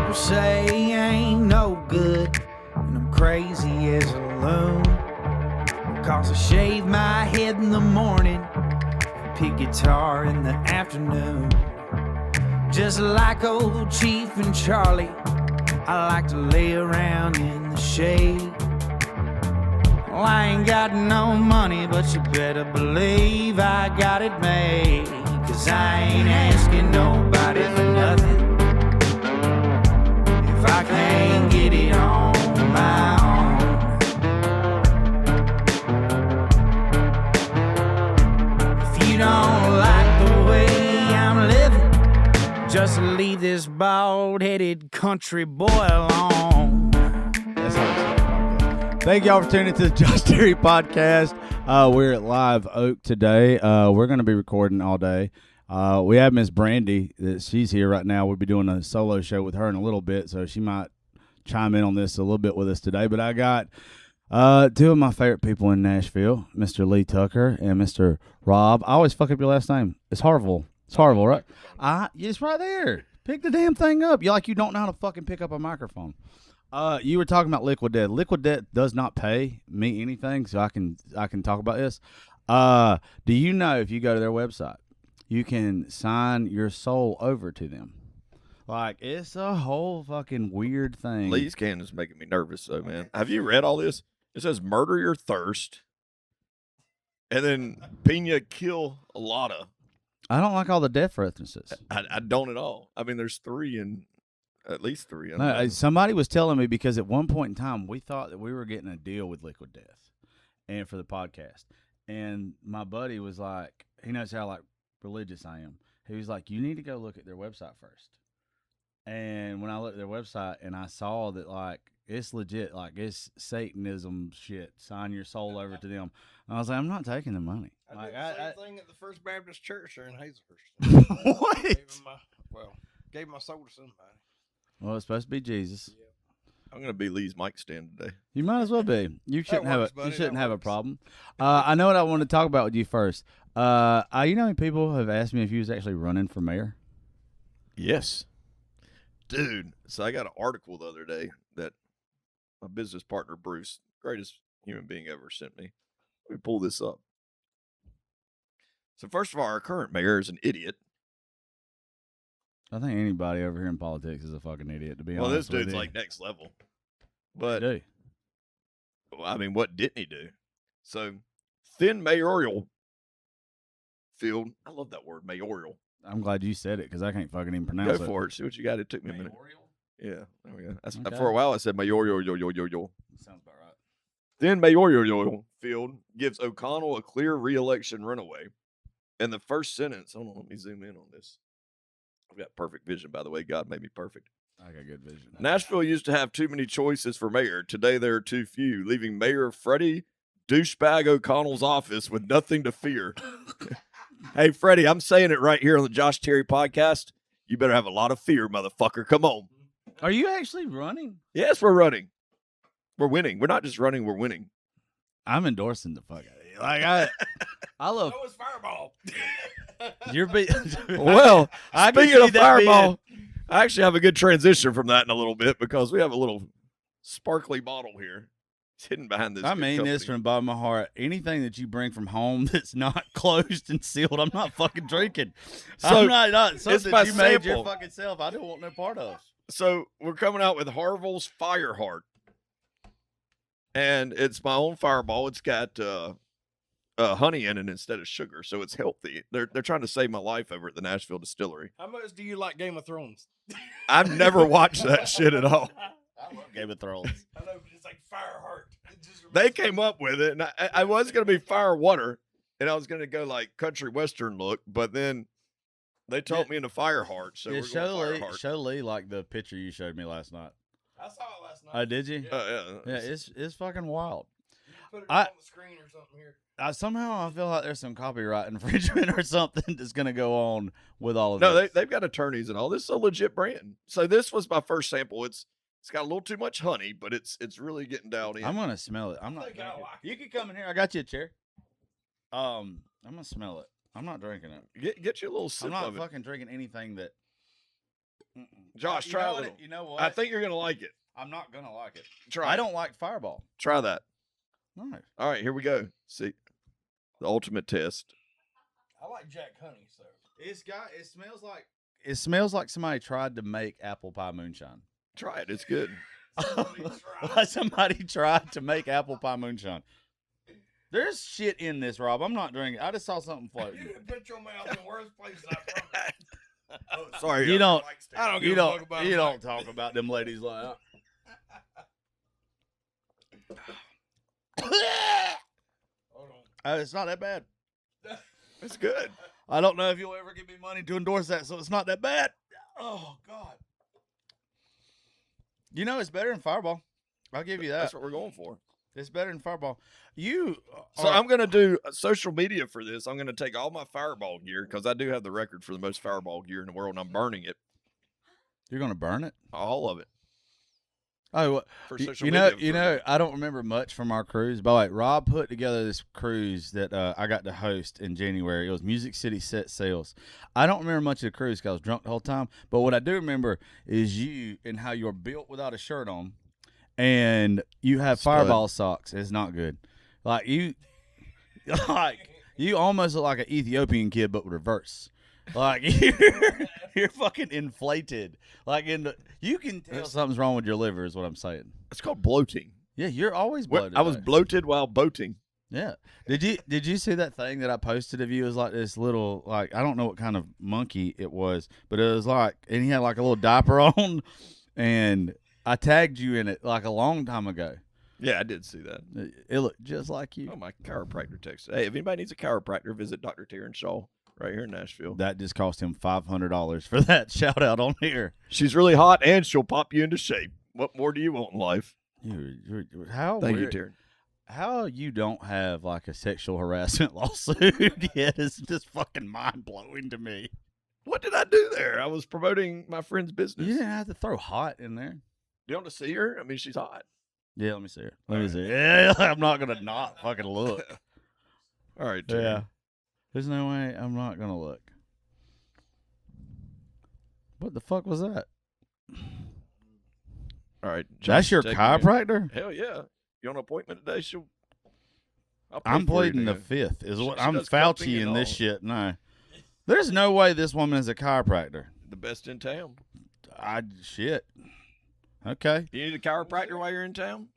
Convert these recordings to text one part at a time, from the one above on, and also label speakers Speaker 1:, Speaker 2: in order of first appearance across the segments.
Speaker 1: People say I ain't no good, and I'm crazy as a loon. Cause I shave my head in the morning, pick guitar in the afternoon. Just like old Chief and Charlie, I like to lay around in the shade. Well, I ain't got no money, but you better believe I got it made. Cause I ain't asking nobody for nothing if I can't get it on my own. If you don't like the way I'm living, just leave this bald-headed country boy alone.
Speaker 2: That's how it's podcast. Thank y'all for tuning to the Josh Terry podcast. We're at Live Oak today. We're going to be recording all day. We have Miss Brandy. She's here right now. We'll be doing a solo show with her in a little bit, so she might chime in on this a little bit with us today. But I got two of my favorite people in Nashville, Mr. Lee Tucker and Mr. Rob. I always fuck up your last name. It's Harvell. It's Harvell, right? It's right there. Pick the damn thing up. You don't know how to fucking pick up a microphone. You were talking about Liquid Death. Liquid Death does not pay me anything, so I can talk about this. Do you know if you go to their website, you can sign your soul over to them? Like, it's a whole fucking weird thing.
Speaker 3: Lee's can is making me nervous, though, man. Have you read all this? It says murder your thirst, and then Pina kill a lotta.
Speaker 2: I don't like all the death references.
Speaker 3: I don't at all. I mean, there's at least three.
Speaker 2: No, somebody was telling me because at one point in time we thought that we were getting a deal with Liquid Death, and for the podcast. And my buddy was like, he knows how like religious I am. He was like, you need to go look at their website first. And when I looked at their website and I saw that like it's legit, like it's Satanism shit. Sign your soul over to them. And I was like, I'm not taking the money.
Speaker 4: I did the same thing at the First Baptist Church there in Hazelhurst.
Speaker 2: What?
Speaker 4: Gave my soul to somebody.
Speaker 2: Well, it's supposed to be Jesus.
Speaker 4: Yep.
Speaker 3: I'm gonna be Lee's mic stand today.
Speaker 2: You might as well be. You shouldn't
Speaker 4: works,
Speaker 2: have a problem. I know what I want to talk about with you first. You know how many people have asked me if you was actually running for mayor?
Speaker 3: Yes, dude. So I got an article the other day that my business partner Bruce, greatest human being ever, sent me. Let me pull this up. So first of all, our current mayor is an idiot.
Speaker 2: I think anybody over here in politics is a fucking idiot, to be honest.
Speaker 3: Well, this dude's like next level. But I mean, what didn't he do? So thin mayoral field. I love that word, mayoral.
Speaker 2: I'm glad you said it because I can't fucking even pronounce it.
Speaker 3: Go for it. See what you got. It took me a minute. Yeah. There we go.
Speaker 2: Okay.
Speaker 3: For a while, I said mayoral.
Speaker 2: Sounds about right.
Speaker 3: Then mayoral field gives O'Connell a clear re-election runaway. And the first sentence, hold on, let me zoom in on this. I've got perfect vision, by the way. God made me perfect.
Speaker 2: I got good vision.
Speaker 3: Nashville used to have too many choices for mayor. Today, there are too few, leaving Mayor Freddie douchebag O'Connell's office with nothing to fear. Hey, Freddie, I'm saying it right here on the Josh Terry podcast. You better have a lot of fear, motherfucker. Come on.
Speaker 2: Are you actually running?
Speaker 3: Yes, we're running. We're winning. We're not just running, we're winning.
Speaker 2: I'm endorsing the fuck out of you. Like, I love...
Speaker 4: That was Fireball.
Speaker 2: You're
Speaker 3: Well,
Speaker 2: I
Speaker 3: speaking of Fireball, I actually have a good transition from that in a little bit because we have a little sparkly bottle here. It's hidden behind this.
Speaker 2: I mean this from the bottom of my heart. Anything that you bring from home that's not closed and sealed, I'm not fucking drinking.
Speaker 3: So
Speaker 2: I'm not something
Speaker 3: my
Speaker 2: that you made your
Speaker 3: sample.
Speaker 2: fucking self. I don't want no part of.
Speaker 3: So we're coming out with Harvell's Fireheart. And it's my own Fireball. It's got honey in it instead of sugar, so it's healthy. They're trying to save my life over at the Nashville distillery.
Speaker 4: How much do you like Game of Thrones?
Speaker 3: I've never watched that shit at all.
Speaker 2: I love Game of Thrones.
Speaker 4: I know, but it's like Fireheart.
Speaker 3: They came up with it, and I was going to be Fire Water, and I was going to go like country western look, but then they talked me into Fireheart, so we're going Fireheart.
Speaker 2: Show Lee like the picture you showed me last night.
Speaker 4: I saw it last night.
Speaker 2: Oh, did you?
Speaker 3: Yeah.
Speaker 2: Yeah, it's fucking wild.
Speaker 4: Put it on the screen or something here.
Speaker 2: Somehow I feel like there's some copyright infringement or something that's going to go on with all of
Speaker 3: No,
Speaker 2: this.
Speaker 3: they've got attorneys and all. This is a legit brand. So this was my first sample. It's got a little too much honey, but it's really getting down in.
Speaker 2: I'm going to smell it. I'm not drinking it. You can come in here. I got you a chair. I'm going to smell it. I'm not drinking it.
Speaker 3: Get you a little sip
Speaker 2: I'm not
Speaker 3: of it.
Speaker 2: fucking drinking anything that...
Speaker 3: Josh,
Speaker 2: You
Speaker 3: try
Speaker 2: know
Speaker 3: a
Speaker 2: what
Speaker 3: little.
Speaker 2: You know what?
Speaker 3: I think you're gonna like it.
Speaker 2: I'm not gonna like it.
Speaker 3: Try.
Speaker 2: I don't like Fireball.
Speaker 3: Try that.
Speaker 2: No.
Speaker 3: All right, here we go. See, the ultimate test.
Speaker 4: I like Jack Honey, so.
Speaker 2: It smells like somebody tried to make apple pie moonshine.
Speaker 3: Try it. It's good.
Speaker 2: Somebody tried to make apple pie moonshine. There's shit in this, Rob. I'm not drinking. I just saw something floating.
Speaker 4: You put your mouth in the worst places I promise.
Speaker 3: Oh, sorry.
Speaker 2: You don't.
Speaker 4: I don't
Speaker 2: You
Speaker 4: give a fuck about
Speaker 2: don't. You
Speaker 4: it.
Speaker 2: don't talk about them ladies like that.
Speaker 4: Hold on.
Speaker 2: It's not that bad.
Speaker 3: It's good.
Speaker 2: I don't know if you'll ever give me money to endorse that, so it's not that bad. Oh God. You know it's better than Fireball. I'll give you that.
Speaker 3: That's what we're going for.
Speaker 2: It's better than Fireball.
Speaker 3: So I'm going to do social media for this. I'm going to take all my Fireball gear because I do have the record for the most Fireball gear in the world, and I'm burning it,
Speaker 2: You're gonna burn it.
Speaker 3: all of it.
Speaker 2: Oh,
Speaker 3: For
Speaker 2: you
Speaker 3: social
Speaker 2: know,
Speaker 3: media.
Speaker 2: I don't remember much from our cruise. By the way, Rob put together this cruise that I got to host in January. It was Music City Set Sales. I don't remember much of the cruise because I was drunk the whole time. But what I do remember is you and how you're built without a shirt on, and you have
Speaker 3: Stud.
Speaker 2: Fireball socks. It's not good. Like you almost look like an Ethiopian kid, but reverse. Like you're fucking inflated. Like you can tell something's wrong with your liver is what I'm saying.
Speaker 3: It's called bloating.
Speaker 2: Yeah, you're always bloated.
Speaker 3: I was
Speaker 2: though.
Speaker 3: bloated while boating.
Speaker 2: Yeah. Did you see that thing that I posted of you? It was like this little I don't know what kind of monkey it was, but it was like, and he had like a little diaper on, and I tagged you in it like a long time ago.
Speaker 3: Yeah, I did see that.
Speaker 2: It looked just like you.
Speaker 3: Oh, my chiropractor texted. Hey, if anybody needs a chiropractor, visit Dr. Terrence Shaw right here in Nashville.
Speaker 2: That just cost him $500 for that shout out on here.
Speaker 3: She's really hot and she'll pop you into shape. What more do you want in life?
Speaker 2: How
Speaker 3: Thank you,
Speaker 2: weird-
Speaker 3: Terrence.
Speaker 2: How you don't have like a sexual harassment lawsuit yet is just fucking mind blowing to me.
Speaker 3: What did I do there? I was promoting my friend's business.
Speaker 2: You didn't have to throw hot in there.
Speaker 3: You want to see her? I mean, she's hot.
Speaker 2: Yeah, let me see her. Let me see her. Yeah, I'm not gonna not fucking look.
Speaker 3: All right,
Speaker 2: Yeah.
Speaker 3: Terrence.
Speaker 2: There's no way I'm not gonna look. What the fuck was that?
Speaker 3: All right.
Speaker 2: That's
Speaker 3: Josh
Speaker 2: your
Speaker 3: taking
Speaker 2: chiropractor?
Speaker 3: Hell yeah. You on an appointment today? I'll pay
Speaker 2: I'm
Speaker 3: for you
Speaker 2: pleading
Speaker 3: to
Speaker 2: the
Speaker 3: go.
Speaker 2: fifth. Is what
Speaker 3: She
Speaker 2: I'm
Speaker 3: does cupping
Speaker 2: Fauci
Speaker 3: and
Speaker 2: in this
Speaker 3: all.
Speaker 2: shit. No. There's no way this woman is a chiropractor.
Speaker 3: The best in town.
Speaker 2: Shit. Okay.
Speaker 3: You need a chiropractor while you're in town?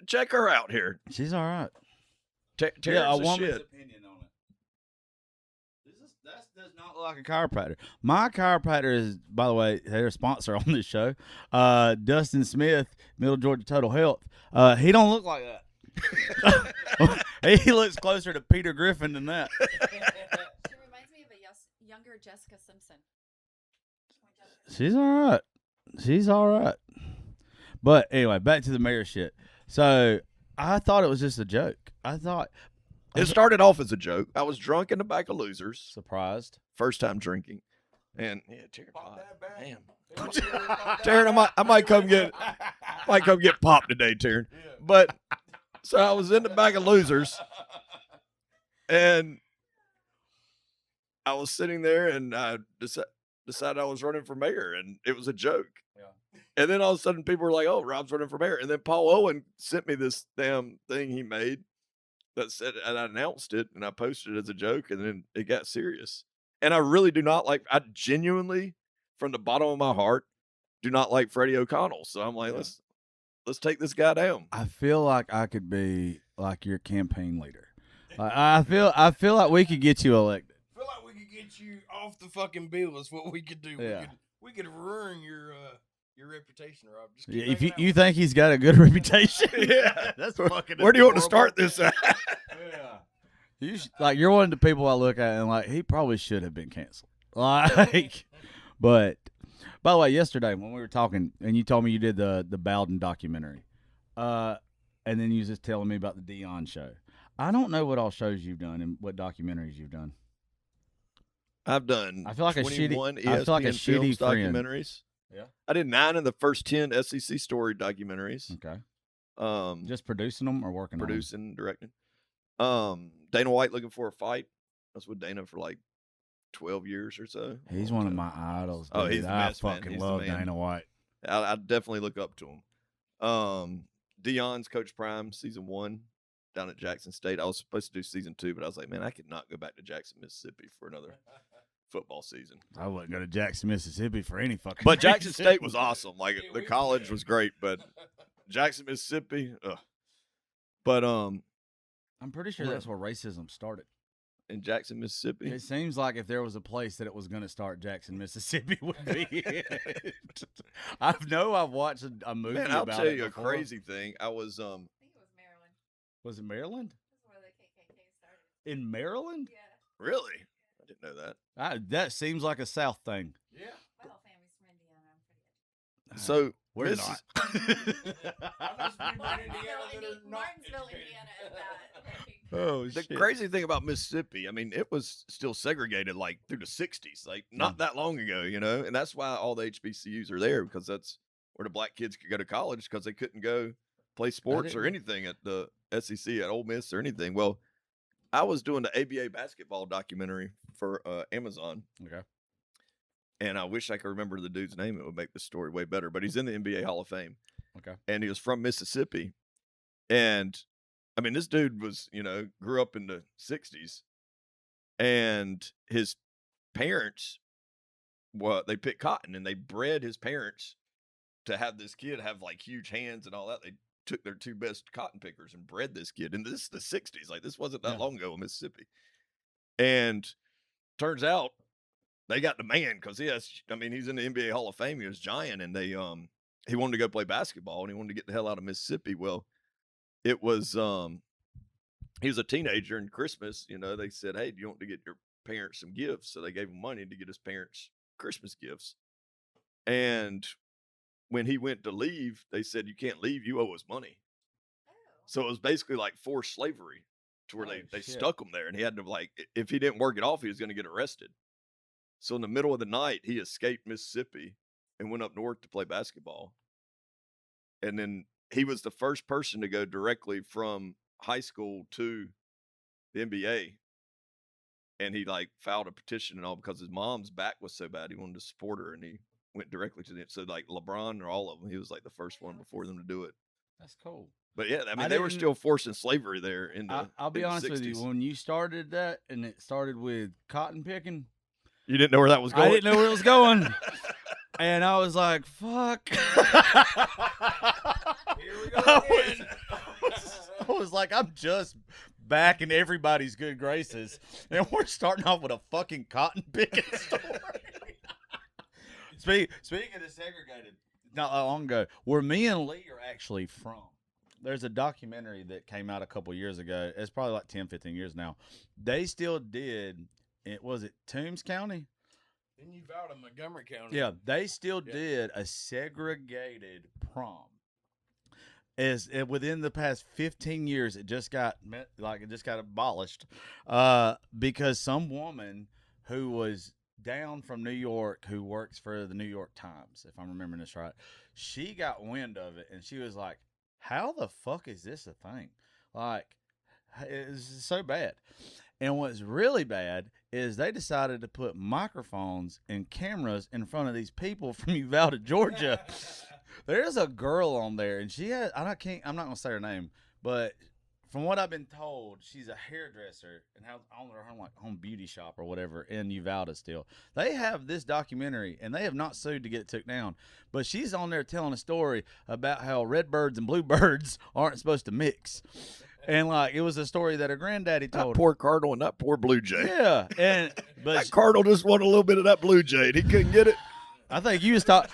Speaker 3: Check her out here.
Speaker 2: She's all right.
Speaker 3: Terrence
Speaker 2: Yeah, a
Speaker 3: is
Speaker 2: woman's
Speaker 3: shit.
Speaker 2: opinion on it. That does not look like a chiropractor. My chiropractor is, by the way, they're a sponsor on this show. Dustin Smith, Middle Georgia Total Health. He don't look like that. He looks closer to Peter Griffin than that.
Speaker 5: She reminds me of a younger Jessica Simpson.
Speaker 2: She's all right. She's all right. But anyway, back to the mayor shit. So I thought it was just a joke.
Speaker 3: It started off as a joke. I was drunk in the back of Losers.
Speaker 2: Surprised.
Speaker 3: First time drinking. And yeah, Terrence.
Speaker 4: Pop that back.
Speaker 3: Damn. Terrence, I might come get popped today, Terrence. But so I was in the back of Losers, and I was sitting there, and I decided I was running for mayor, and it was a joke. Yeah. And then all of a sudden, people were like, "Oh, Rob's running for mayor," and then Paul Owen sent me this damn thing he made that said, and I announced it, and I posted it as a joke, and then it got serious. And I really do not like. I genuinely, from the bottom of my heart, do not like Freddie O'Connell. So I'm like, let's take this guy down.
Speaker 2: I feel like I could be like your campaign leader. Like, I feel like we could get you elected.
Speaker 4: I feel like we could get you off the fucking bill. Is what we could do.
Speaker 2: Yeah.
Speaker 4: We could ruin your reputation, Rob. Just keep
Speaker 2: Yeah, if
Speaker 4: hanging
Speaker 2: you
Speaker 4: out.
Speaker 2: think he's got a good reputation,
Speaker 3: Yeah.
Speaker 2: that's fucking.
Speaker 3: Where do you want to
Speaker 2: adorable.
Speaker 3: start this at?
Speaker 2: Yeah, like you're one of the people I look at and like he probably should have been canceled. Like, but by the way, yesterday when we were talking and you told me you did the Bowden documentary, and then you was just telling me about the Dion show. I don't know what all shows you've done and what documentaries you've done.
Speaker 3: I've done.
Speaker 2: I feel like a shitty-
Speaker 3: 21
Speaker 2: I feel like a
Speaker 3: ESPN
Speaker 2: shitty
Speaker 3: Films
Speaker 2: friend.
Speaker 3: documentaries.
Speaker 2: Yeah.
Speaker 3: I did 9 of the first 10 SEC story documentaries.
Speaker 2: Okay,
Speaker 3: Just
Speaker 2: just producing them or working
Speaker 3: producing, directing. Dana White looking for a fight. I was with Dana for like 12 years or so.
Speaker 2: He's one of my idols. Dude.
Speaker 3: Oh, he's the
Speaker 2: I
Speaker 3: best, man.
Speaker 2: fucking
Speaker 3: He's the
Speaker 2: love
Speaker 3: man.
Speaker 2: Dana White.
Speaker 3: I definitely look up to him. Deion's Coach Prime season 1 down at Jackson State. I was supposed to do season 2, but I was like, man, I could not go back to Jackson, Mississippi for another football season.
Speaker 2: I wouldn't go to Jackson, Mississippi for any fucking
Speaker 3: But Jackson
Speaker 2: reason.
Speaker 3: State was awesome. Like the college was great, but Jackson, Mississippi, But
Speaker 2: I'm pretty sure that's where racism started.
Speaker 3: in Jackson, Mississippi,
Speaker 2: It seems like if there was a place that it was going to start, Jackson, Mississippi would be it. I've watched a movie
Speaker 3: man, I'll
Speaker 2: about
Speaker 3: tell
Speaker 2: it
Speaker 3: you a
Speaker 2: before.
Speaker 3: crazy thing. I was
Speaker 5: I think it was Maryland.
Speaker 2: Was it Maryland?
Speaker 5: That's where the KKK started.
Speaker 2: In Maryland?
Speaker 5: Yeah.
Speaker 3: really, I didn't know that.
Speaker 2: That seems like a South thing.
Speaker 4: Yeah.
Speaker 5: My whole family's from Indiana. I'm pretty good.
Speaker 3: So
Speaker 2: We're
Speaker 3: Miss-
Speaker 2: not.
Speaker 5: Martinsville, Indiana is that. Like,
Speaker 2: Oh,
Speaker 3: The crazy thing about Mississippi, I mean, it was still segregated like through the 60s, like not that long ago, and that's why all the HBCUs are there, because that's where the black kids could go to college because they couldn't go play sports or anything at the SEC, at Ole Miss or anything. Well, I was doing the ABA basketball documentary for Amazon,
Speaker 2: Okay.
Speaker 3: and I wish I could remember the dude's name. It would make the story way better, but he's in the NBA Hall of Fame.
Speaker 2: Okay.
Speaker 3: And he was from Mississippi. And I mean, this dude was, grew up in the 60s, and his parents, they picked cotton, and they bred his parents to have this kid have like huge hands and all that. They took their 2 best cotton pickers and bred this kid. And this is the 60s. Like, this wasn't that long ago in Mississippi. And turns out they got the man, because he's in the NBA Hall of Fame. He was giant, and he wanted to go play basketball, and he wanted to get the hell out of Mississippi. Well, it was he was a teenager, and Christmas, they said, hey, do you want to get your parents some gifts? So they gave him money to get his parents Christmas gifts. And when he went to leave, they said, you can't leave, you owe us money.
Speaker 5: oh.
Speaker 3: So it was basically like forced slavery, to where they stuck him there, and he had to, like, if he didn't work it off, he was going to get arrested. So in the middle of the night, he escaped Mississippi and went up north to play basketball. And then he was the first person to go directly from high school to the NBA. And he filed a petition and all, because his mom's back was so bad, he wanted to support her, and he went directly to so like LeBron or all of them, he was like the first one before them to do it.
Speaker 2: That's cool.
Speaker 3: But yeah, I mean,
Speaker 2: I
Speaker 3: they were
Speaker 2: didn't-
Speaker 3: still forcing slavery there in the
Speaker 2: I'll be
Speaker 3: in the
Speaker 2: honest with you.
Speaker 3: 60s.
Speaker 2: When you started that, and it started with cotton picking,
Speaker 3: You didn't know where that was going?
Speaker 2: I didn't know where it was going. And I was like, fuck.
Speaker 4: Here we go again.
Speaker 2: I was like, I'm just back in everybody's good graces, and we're starting off with a fucking cotton picking story. Speaking of segregated, not that long ago, where me and Lee are actually from, there's a documentary that came out a couple years ago. It's probably like 10, 15 years now. They still did, was it Toombs County?
Speaker 4: Then you vowed in Montgomery County.
Speaker 2: Yeah, they still did a segregated prom. Within the past 15 years, it just got abolished because some woman who was down from New York, who works for the New York Times, if I'm remembering this right, she got wind of it, and she was like, how the fuck is this a thing? Like, it's so bad. And what's really bad is they decided to put microphones and cameras in front of these people from Uvalde, Georgia. There's a girl on there, and she has, I'm not going to say her name, but from what I've been told, she's a hairdresser and has owned her home beauty shop or whatever in Uvalde still. They have this documentary, and they have not sued to get it took down, but she's on there telling a story about how redbirds and bluebirds aren't supposed to mix. And it was a story that her granddaddy
Speaker 3: That
Speaker 2: told her.
Speaker 3: poor Cardinal and that poor Blue Jay.
Speaker 2: Yeah, but
Speaker 3: That Cardinal just wanted a little bit of that Blue Jay, and he couldn't get it.
Speaker 2: I think you was talking.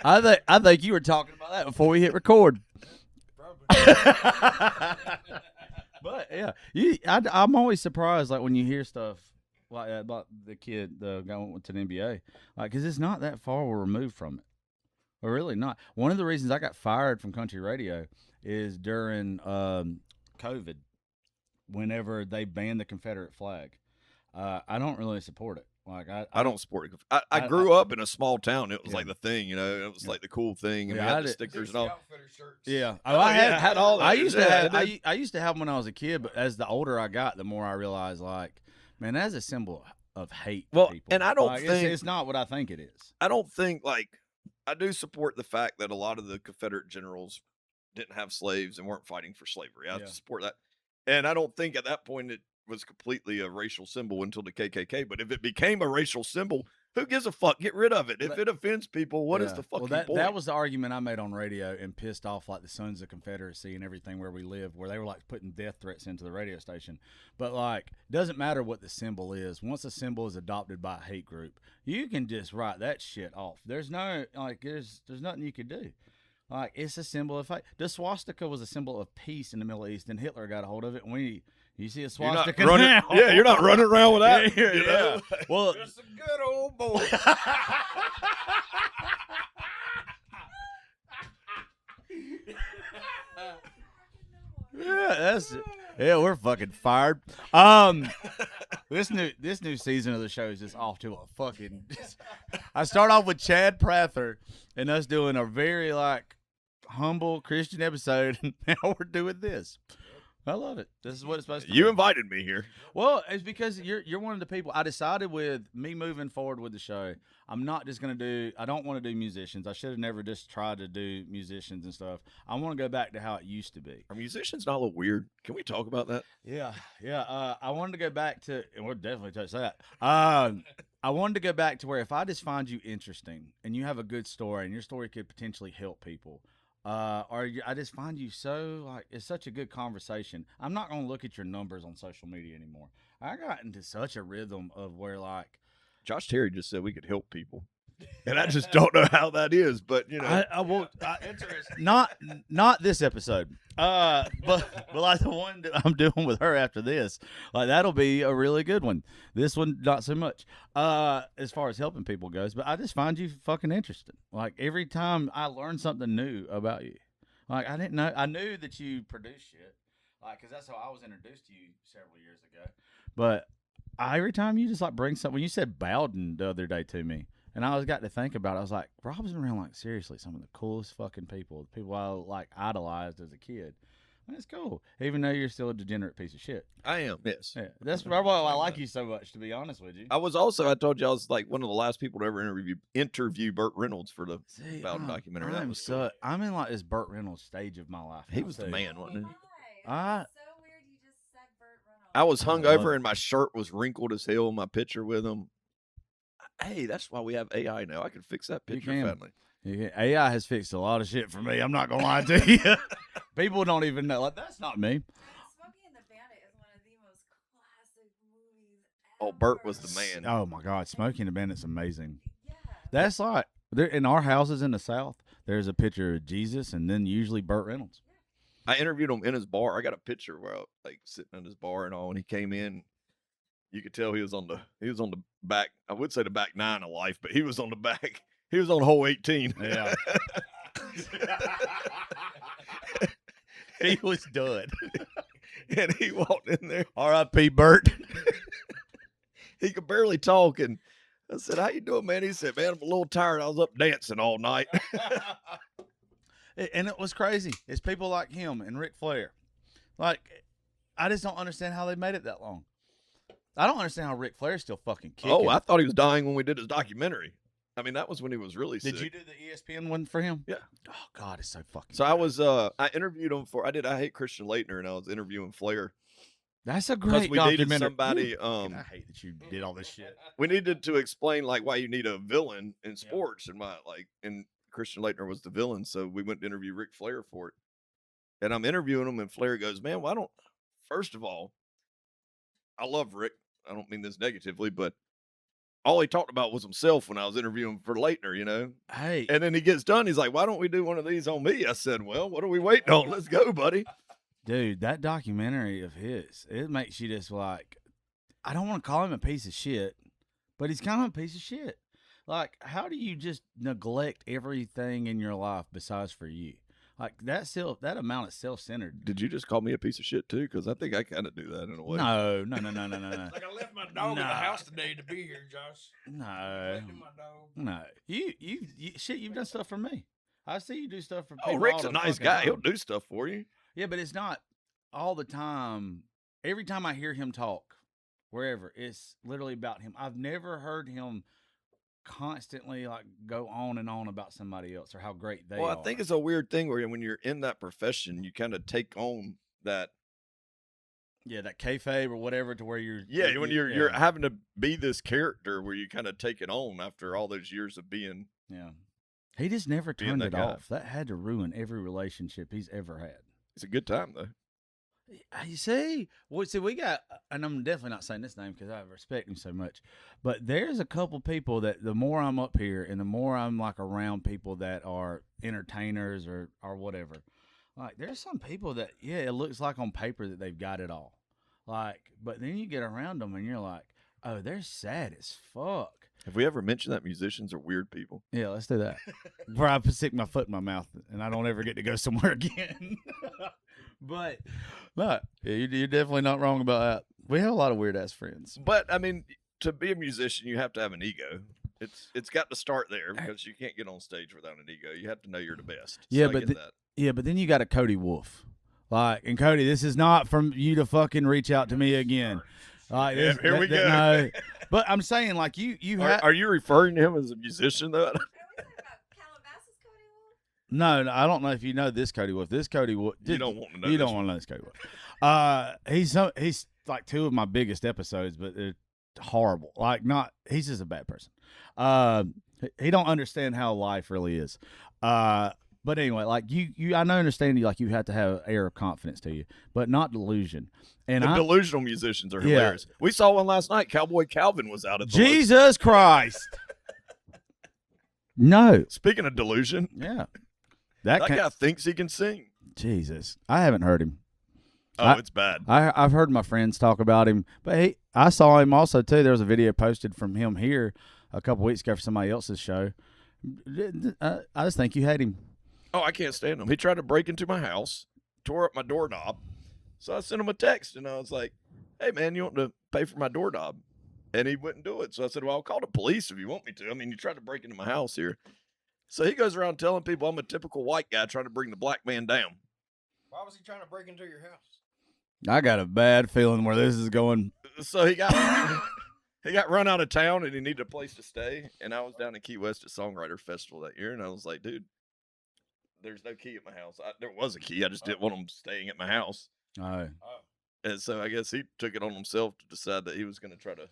Speaker 2: I think you were talking about that before we hit record. But yeah, I'm always surprised when you hear stuff like that about the kid, the guy went to the NBA, because it's not that far removed from it. Or really not. One of the reasons I got fired from country radio is during COVID, whenever they banned the Confederate flag. I don't really support it.
Speaker 3: I don't support it. I grew up in a small town. It was like the thing, it was like the cool thing, and
Speaker 2: Yeah,
Speaker 3: we
Speaker 2: I
Speaker 3: had the
Speaker 2: did-
Speaker 3: stickers
Speaker 4: Dixie
Speaker 3: and all.
Speaker 4: Outfitter shirts.
Speaker 2: Yeah,
Speaker 3: I had all that.
Speaker 2: I used to
Speaker 3: Yeah,
Speaker 2: have.
Speaker 3: I
Speaker 2: I used to have them when I was a kid, but as the older I got, the more I realized, man, that's a symbol of hate.
Speaker 3: Well,
Speaker 2: to people.
Speaker 3: and I don't
Speaker 2: Like,
Speaker 3: think
Speaker 2: it's not what I think it is.
Speaker 3: I don't think I do support the fact that a lot of the Confederate generals didn't have slaves and weren't fighting for slavery. I
Speaker 2: Yeah.
Speaker 3: support that. And I don't think at that point it was completely a racial symbol until the KKK. But if it became a racial symbol, who gives a fuck? Get rid of it. If it offends people, what is the fucking
Speaker 2: that
Speaker 3: point?
Speaker 2: That was the argument I made on radio and pissed off like the Sons of Confederacy and everything where we live, where they were like putting death threats into the radio station. But like, doesn't matter what the symbol is. Once a symbol is adopted by a hate group, you can just write that shit off. There's no there's nothing you could do. Like, it's a symbol of hate. The swastika was a symbol of peace in the Middle East, and Hitler got a hold of it. And you see a swastika now.
Speaker 3: Yeah, you're not running around with that.
Speaker 2: Yeah,
Speaker 3: you know?
Speaker 2: Well,
Speaker 4: Just a good old boy.
Speaker 2: yeah, that's it. Yeah, we're fucking fired. This new season of the show is just off to a fucking. I start off with Chad Prather and us doing a very humble Christian episode, and now we're doing this. I love it. This is what it's supposed to be.
Speaker 3: You invited me here.
Speaker 2: Well, it's because you're one of the people. I decided with me moving forward with the show, I'm not just going to do – I don't want to do musicians. I should have never just tried to do musicians and stuff. I want to go back to how it used to be.
Speaker 3: Are musicians not a little weird? Can we talk about that?
Speaker 2: Yeah. I wanted to go back to – and we'll definitely touch that. I wanted to go back to where if I just find you interesting and you have a good story and your story could potentially help people – I just find you so it's such a good conversation. I'm not gonna look at your numbers on social media anymore. I got into such a rhythm of where
Speaker 3: Josh Terry just said we could help people, and I just don't know how that is. But you know,
Speaker 2: I won't. Not this episode. But like the one that I'm doing with her after this, that'll be a really good one. This one, not so much. As far as helping people goes, but I just find you fucking interesting. Like every time I learn something new about you, I didn't know. I knew that you produce shit, because that's how I was introduced to you several years ago. But every time you just bring something, when you said Bowden the other day to me. And I got to think about it. I was like, Rob's been around, seriously, some of the coolest fucking people. People I, idolized as a kid. And it's cool. Even though you're still a degenerate piece of shit.
Speaker 3: I am. Yes.
Speaker 2: Yeah. That's why I like you so much, to be honest with you.
Speaker 3: I was also, I told you, I was one of the last people to ever interview Burt Reynolds for the Bowden documentary.
Speaker 2: I'm in this Burt Reynolds stage of my life.
Speaker 3: He was the man, wasn't he?
Speaker 2: I-
Speaker 5: So weird you just said Burt Reynolds.
Speaker 3: I was
Speaker 2: love
Speaker 3: hungover
Speaker 2: it.
Speaker 3: and my shirt was wrinkled as hell. My picture with him. Hey, that's why we have AI now. I can fix that picture
Speaker 2: can.
Speaker 3: finally.
Speaker 2: Yeah, AI has fixed a lot of shit for me. I'm not going to lie to you. People don't even know. That's not me.
Speaker 5: Smokey and the Bandit is one of the most classic movies ever.
Speaker 3: Oh, Burt was the man.
Speaker 2: Oh, my God. Smoking the Bandit's amazing.
Speaker 5: Yeah.
Speaker 2: That's there in our houses in the South, there's a picture of Jesus and then usually Burt Reynolds.
Speaker 3: I interviewed him in his bar. I got a picture where I was sitting in his bar and all, and he came in. You could tell he was on the back. I would say the back 9 of life, but he was on the back. He was on hole 18.
Speaker 2: Yeah. He was done.
Speaker 3: And he walked in there.
Speaker 2: R.I.P. Burt.
Speaker 3: He could barely talk, and I said, "How you doing, man?" He said, "Man, I'm a little tired. I was up dancing all night."
Speaker 2: And it was crazy. It's people like him and Ric Flair. I just don't understand how they made it that long. I don't understand how Ric Flair's still fucking kicking.
Speaker 3: Oh, I thought he was dying when we did his documentary. I mean, that was when he was really sick.
Speaker 2: Did you do the ESPN one for him?
Speaker 3: Yeah.
Speaker 2: Oh God, it's so fucking.
Speaker 3: So I was, I interviewed him for. I Hate Christian Leitner, and I was interviewing Flair.
Speaker 2: That's a
Speaker 3: Because
Speaker 2: great
Speaker 3: we needed
Speaker 2: documentary.
Speaker 3: somebody.
Speaker 2: I hate that you did all this shit.
Speaker 3: We needed to explain why you need a villain in sports, and Christian Leitner was the villain. So we went to interview Ric Flair for it, and I'm interviewing him, and Flair goes, "Man, why don't? First of all, I love Rick. I don't mean this negatively, but all he talked about was himself when I was interviewing for Leitner, you know."
Speaker 2: Hey,
Speaker 3: And then he gets done. He's like, "Why don't we do one of these on me?" I said, "Well, what are we waiting on? Let's go, buddy."
Speaker 2: dude, that documentary of his, it makes you just I don't want to call him a piece of shit, but he's kind of a piece of shit. How do you just neglect everything in your life besides for you? That amount of self-centered.
Speaker 3: Did you just call me a piece of shit too? Because I think I kind of do that in a way.
Speaker 2: No.
Speaker 4: Like I left my dog in the house today to be here, Josh.
Speaker 2: No.
Speaker 4: Left my dog.
Speaker 2: No. You've done stuff for me. I see you do stuff for people.
Speaker 3: Oh, Rick's
Speaker 2: all
Speaker 3: a
Speaker 2: the
Speaker 3: nice
Speaker 2: fucking
Speaker 3: guy.
Speaker 2: time.
Speaker 3: He'll do stuff for you.
Speaker 2: Yeah, but it's not all the time. Every time I hear him talk, wherever. It's literally about him. I've never heard him constantly like go on and on about somebody else or how great they are.
Speaker 3: I think it's a weird thing where when you're in that profession, you kind of take on that.
Speaker 2: Yeah, that kayfabe or whatever, to where you're
Speaker 3: When you're having to be this character where you kind of take it on after all those years of being.
Speaker 2: Yeah, he just never
Speaker 3: being
Speaker 2: turned
Speaker 3: that
Speaker 2: it
Speaker 3: guy.
Speaker 2: off. That had to ruin every relationship he's ever had.
Speaker 3: It's a good time though.
Speaker 2: You see, we got, and I'm definitely not saying this name because I respect him so much, but there's a couple people that the more I'm up here and the more I'm like around people that are entertainers or whatever, like there's some people that, it looks like on paper that they've got it all. Like, but then you get around them and you're like, oh, they're sad as fuck.
Speaker 3: Have we ever mentioned that musicians are weird people?
Speaker 2: Yeah, let's do that. Where I stick my foot in my mouth and I don't ever get to go somewhere again. But no, you're definitely not wrong about that. We have a lot of weird ass friends.
Speaker 3: But I mean, to be a musician, you have to have an ego. It's got to start there because you can't get on stage without an ego. You have to know you're the best.
Speaker 2: Yeah,
Speaker 3: So I
Speaker 2: but
Speaker 3: get that.
Speaker 2: but then you got a Cody Wolf. Like, and Cody, this is not from you to fucking reach out to me again. Like,
Speaker 3: Here we go.
Speaker 2: No. But I'm saying, like, you
Speaker 3: Are you referring to him as a musician though?
Speaker 5: Are we talking about Calabasas Cody Wolf?
Speaker 2: No, I don't know if you know this Cody Wolf. This Cody Wolf.
Speaker 3: You don't want to know.
Speaker 2: You
Speaker 3: this
Speaker 2: don't want to know this Cody Wolf. He's like two of my biggest episodes, but they're horrible. Like, he's just a bad person. He don't understand how life really is. But anyway, like I understand you, like you have to have an air of confidence to you, but not delusion. And
Speaker 3: The delusional musicians are hilarious. We saw one last night. Cowboy Calvin was out at the
Speaker 2: Jesus Christ. No.
Speaker 3: Speaking of delusion,
Speaker 2: Yeah.
Speaker 3: that guy thinks he can sing.
Speaker 2: Jesus. I haven't heard him.
Speaker 3: Oh, it's bad.
Speaker 2: I've heard my friends talk about him, but I saw him also too. There was a video posted from him here a couple weeks ago for somebody else's show. I just think you hate him.
Speaker 3: Oh, I can't stand him. He tried to break into my house, tore up my doorknob. So I sent him a text, and I was like, hey, man, you want to pay for my doorknob? And he wouldn't do it. So I said, well, I'll call the police if you want me to. I mean, you tried to break into my house here. So he goes around telling people I'm a typical white guy trying to bring the black man down.
Speaker 4: Why was he trying to break into your house?
Speaker 2: I got a bad feeling where this is going.
Speaker 3: So he got he got run out of town, and he needed a place to stay. And I was down in Key West at Songwriter Festival that year, and I was like, dude, there's no key at my house. There was a key. I just didn't want him staying at my house.
Speaker 2: Oh.
Speaker 3: And so I guess he took it on himself to decide that he was going to try to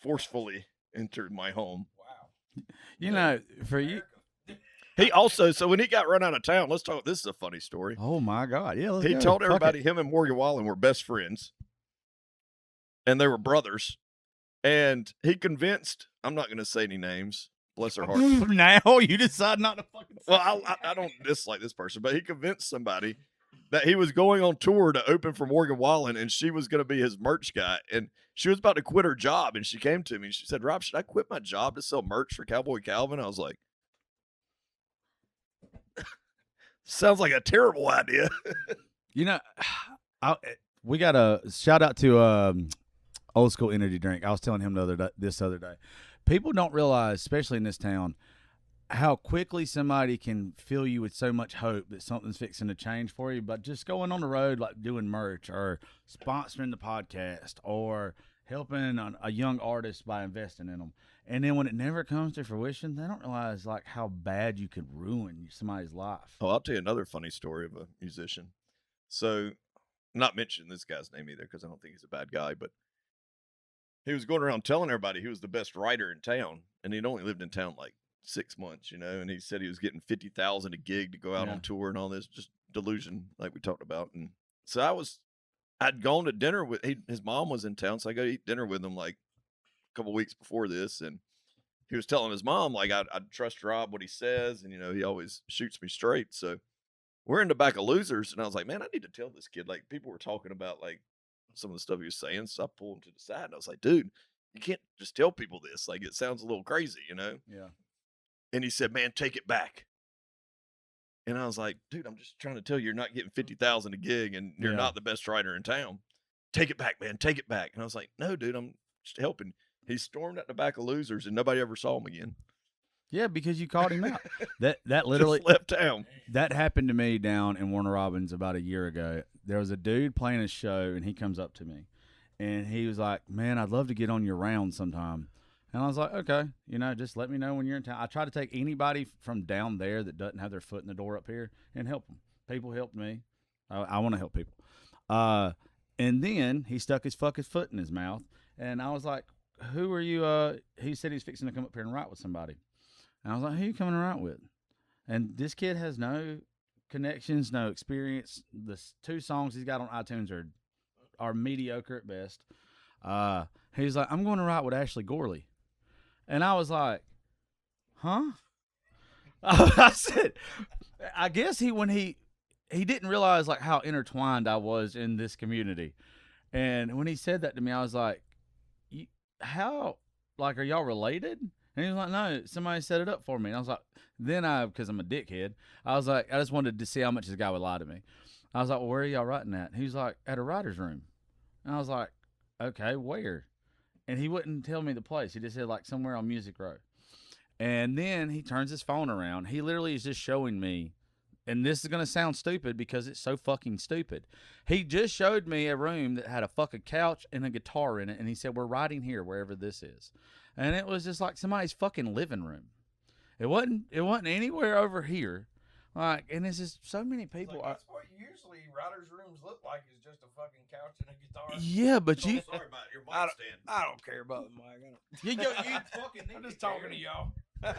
Speaker 3: forcefully enter my home.
Speaker 4: Wow.
Speaker 2: You know, for you.
Speaker 3: He also, so when he got run out of town, let's talk. This is a funny story.
Speaker 2: Oh, my God. Yeah, let's
Speaker 3: He
Speaker 2: go.
Speaker 3: told
Speaker 2: Fuck
Speaker 3: everybody
Speaker 2: it.
Speaker 3: him and Morgan Wallen were best friends, and they were brothers. And he convinced, I'm not going to say any names, bless her heart.
Speaker 2: Now you decide not to fucking.
Speaker 3: Well, I don't dislike this person, but he convinced somebody that he was going on tour to open for Morgan Wallen, and she was going to be his merch guy. And she was about to quit her job, and she came to me and she said, Rob, should I quit my job to sell merch for Cowboy Calvin? I was like, sounds like a terrible idea.
Speaker 2: You know, we got a shout out to Old School Energy Drink. I was telling him this other day. People don't realize, especially in this town, how quickly somebody can fill you with so much hope that something's fixing to change for you. But just going on the road, like doing merch or sponsoring the podcast or helping a young artist by investing in them. And then when it never comes to fruition, they don't realize like how bad you could ruin somebody's life.
Speaker 3: Oh, I'll tell you another funny story of a musician. So, not mentioning this guy's name either because I don't think he's a bad guy, but he was going around telling everybody he was the best writer in town, and he'd only lived in town like 6 months, and he said he was getting $50,000 a gig to go out on tour and all this, just delusion like we talked about. And so I'd gone to dinner with his mom was in town, so I go to eat dinner with him like a couple weeks before this, and he was telling his mom like I trust Rob what he says, and he always shoots me straight. So we're in the back of Losers, and I was like, man, I need to tell this kid. Like people were talking about like some of the stuff he was saying, so I pulled him to the side, and I was like, dude, you can't just tell people this. Like it sounds a little crazy,
Speaker 2: Yeah.
Speaker 3: And he said, man, take it back. And I was like, dude, I'm just trying to tell you, you're not getting $50,000 a gig, and you're not the best writer in town. Take it back, man. Take it back. And I was like, no, dude, I'm just helping. He stormed at the back of Losers, and nobody ever saw him again.
Speaker 2: Yeah, because you called him out. That literally
Speaker 3: just left town.
Speaker 2: That happened to me down in Warner Robins about a year ago. There was a dude playing a show, and he comes up to me, And he was like, man, I'd love to get on your round sometime. And I was like, okay, just let me know when you're in town. I try to take anybody from down there that doesn't have their foot in the door up here and help them. People helped me. I want to help people. And then he stuck his fucking foot in his mouth. And I was like, who are you? He said he's fixing to come up here and write with somebody. And I was like, who are you coming to write with? And this kid has no connections, no experience. The 2 songs he's got on iTunes are mediocre at best. He's like, I'm going to write with Ashley Gorley. And I was like, huh? I said, I guess when he didn't realize like how intertwined I was in this community. And when he said that to me, I was like, how, like, are y'all related? And he was like, no, somebody set it up for me. And I was like, because I'm a dickhead, I was like, I just wanted to see how much this guy would lie to me. I was like, well, where are y'all writing at? And he was like, at a writer's room. And I was like, okay, where? And he wouldn't tell me the place. He just said, like, somewhere on Music Row. And then he turns his phone around. He literally is just showing me, and this is going to sound stupid because it's so fucking stupid. He just showed me a room that had a fucking couch and a guitar in it, and he said, we're writing here, wherever this is. And it was just like somebody's fucking living room. It wasn't anywhere over here. Like, and it's just so many people.
Speaker 4: That's what usually writers' rooms look like, is just a fucking couch and a guitar.
Speaker 2: Yeah, but
Speaker 3: Sorry about your mic stand.
Speaker 4: I don't care about the mic.
Speaker 2: you fucking
Speaker 4: I'm just talking to y'all.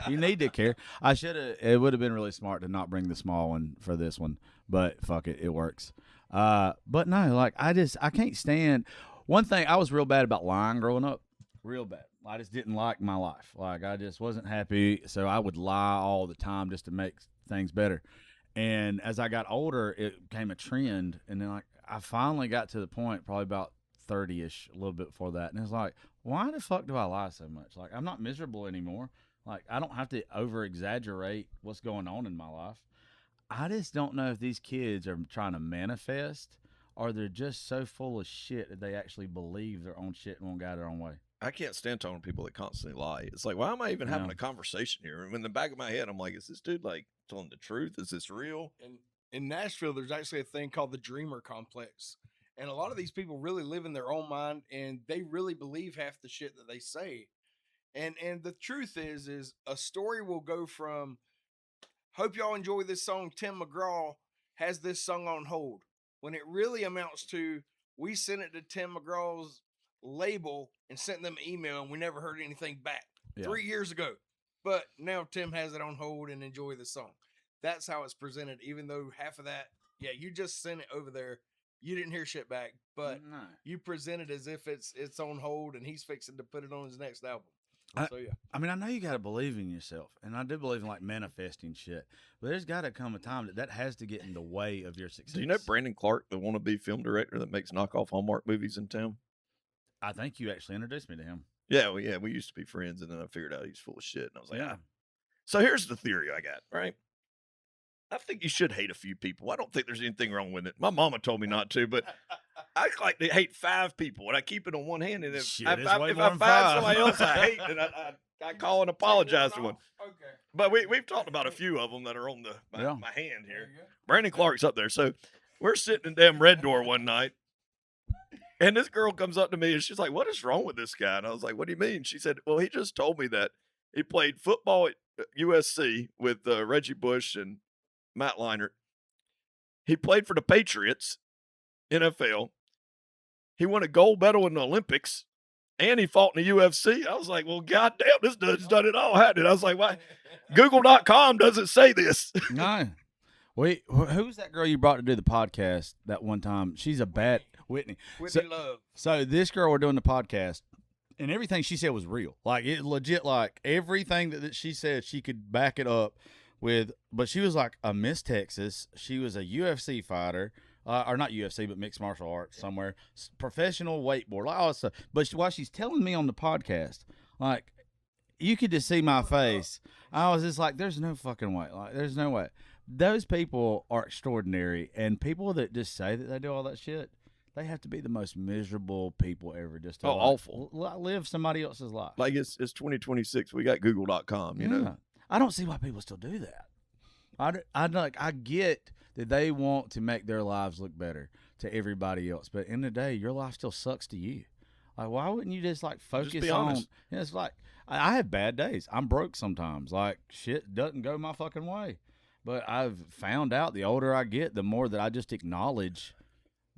Speaker 2: You need to care. I should have. It would have been really smart to not bring the small one for this one, but fuck it, it works. But no, like I can't stand. One thing, I was real bad about lying growing up, real bad. I just didn't like my life. Like I just wasn't happy, so I would lie all the time just to make things better. And as I got older, it became a trend, and then like I finally got to the point, probably about 30-ish, a little bit before that, and it's like, why the fuck do I lie so much? Like I'm not miserable anymore. Like, I don't have to over-exaggerate what's going on in my life. I just don't know if these kids are trying to manifest or they're just so full of shit that they actually believe their own shit and won't get their own way.
Speaker 3: I can't stand talking to people that constantly lie. It's like, why am I even having a conversation here? And in the back of my head, I'm like, is this dude, like, telling the truth? Is this real?
Speaker 4: And in Nashville, there's actually a thing called the Dreamer Complex. And a lot of these people really live in their own mind, and they really believe half the shit that they say. And the truth is a story will go from, hope y'all enjoy this song, Tim McGraw has this song on hold, when it really amounts to, we sent it to Tim McGraw's label and sent them an email, and we never heard anything back 3 years ago. But now Tim has it on hold and enjoy the song. That's how it's presented, even though half of that, you just sent it over there. You didn't hear shit back, but you present it as if it's on hold and he's fixing to put it on his next album.
Speaker 2: I mean, I know you got to believe in yourself, and I do believe in like manifesting shit, but there's got to come a time that has to get in the way of your success.
Speaker 3: Do you know Brandon Clark, the wannabe film director that makes knockoff Hallmark movies in town?
Speaker 2: I think you actually introduced me to him.
Speaker 3: Yeah, we used to be friends, and then I figured out he's full of shit, and I was like, So here's the theory I got, right? I think you should hate a few people. I don't think there's anything wrong with it. My mama told me not to, but I like to hate 5 people, and I keep it on one hand. And if I find somebody else I hate, then I call and apologize to one.
Speaker 4: Okay.
Speaker 3: But we've talked about a few of them that are on my hand here. Brandon Clark's up there. So we're sitting in damn Red Door one night, and this girl comes up to me, and she's like, what is wrong with this guy? And I was like, what do you mean? She said, well, he just told me that he played football at USC with Reggie Bush and Matt Leinart. He played for the Patriots, NFL. He won a gold medal in the Olympics, and he fought in the UFC. I was like, well, goddamn, this dude's done it all, hadn't it? I was like, why? Google.com doesn't say this.
Speaker 2: No. Wait, who's that girl you brought to do the podcast that one time? She's a bad Whitney.
Speaker 4: Whitney Love.
Speaker 2: So this girl, we're doing the podcast, and everything she said was real. Like, it legit, like, everything that she said, she could back it up with. But she was like a Miss Texas. She was a UFC fighter. Or not UFC, but mixed martial arts somewhere. Professional wakeboard, like all that stuff. But while she's telling me on the podcast, like, you could just see my face. I was just like, there's no fucking way. Like, there's no way. Those people are extraordinary. And people that just say that they do all that shit, they have to be the most miserable people ever. Just to
Speaker 3: awful.
Speaker 2: Live somebody else's life.
Speaker 3: Like, it's 2026. We got Google.com, you know?
Speaker 2: I don't see why people still do that. I get that they want to make their lives look better to everybody else, but in the day, your life still sucks to you. Like, why wouldn't you just like focus
Speaker 3: be
Speaker 2: on?
Speaker 3: honest.
Speaker 2: It's like I have bad days. I'm broke sometimes. Like shit doesn't go my fucking way. But I've found out the older I get, the more that I just acknowledge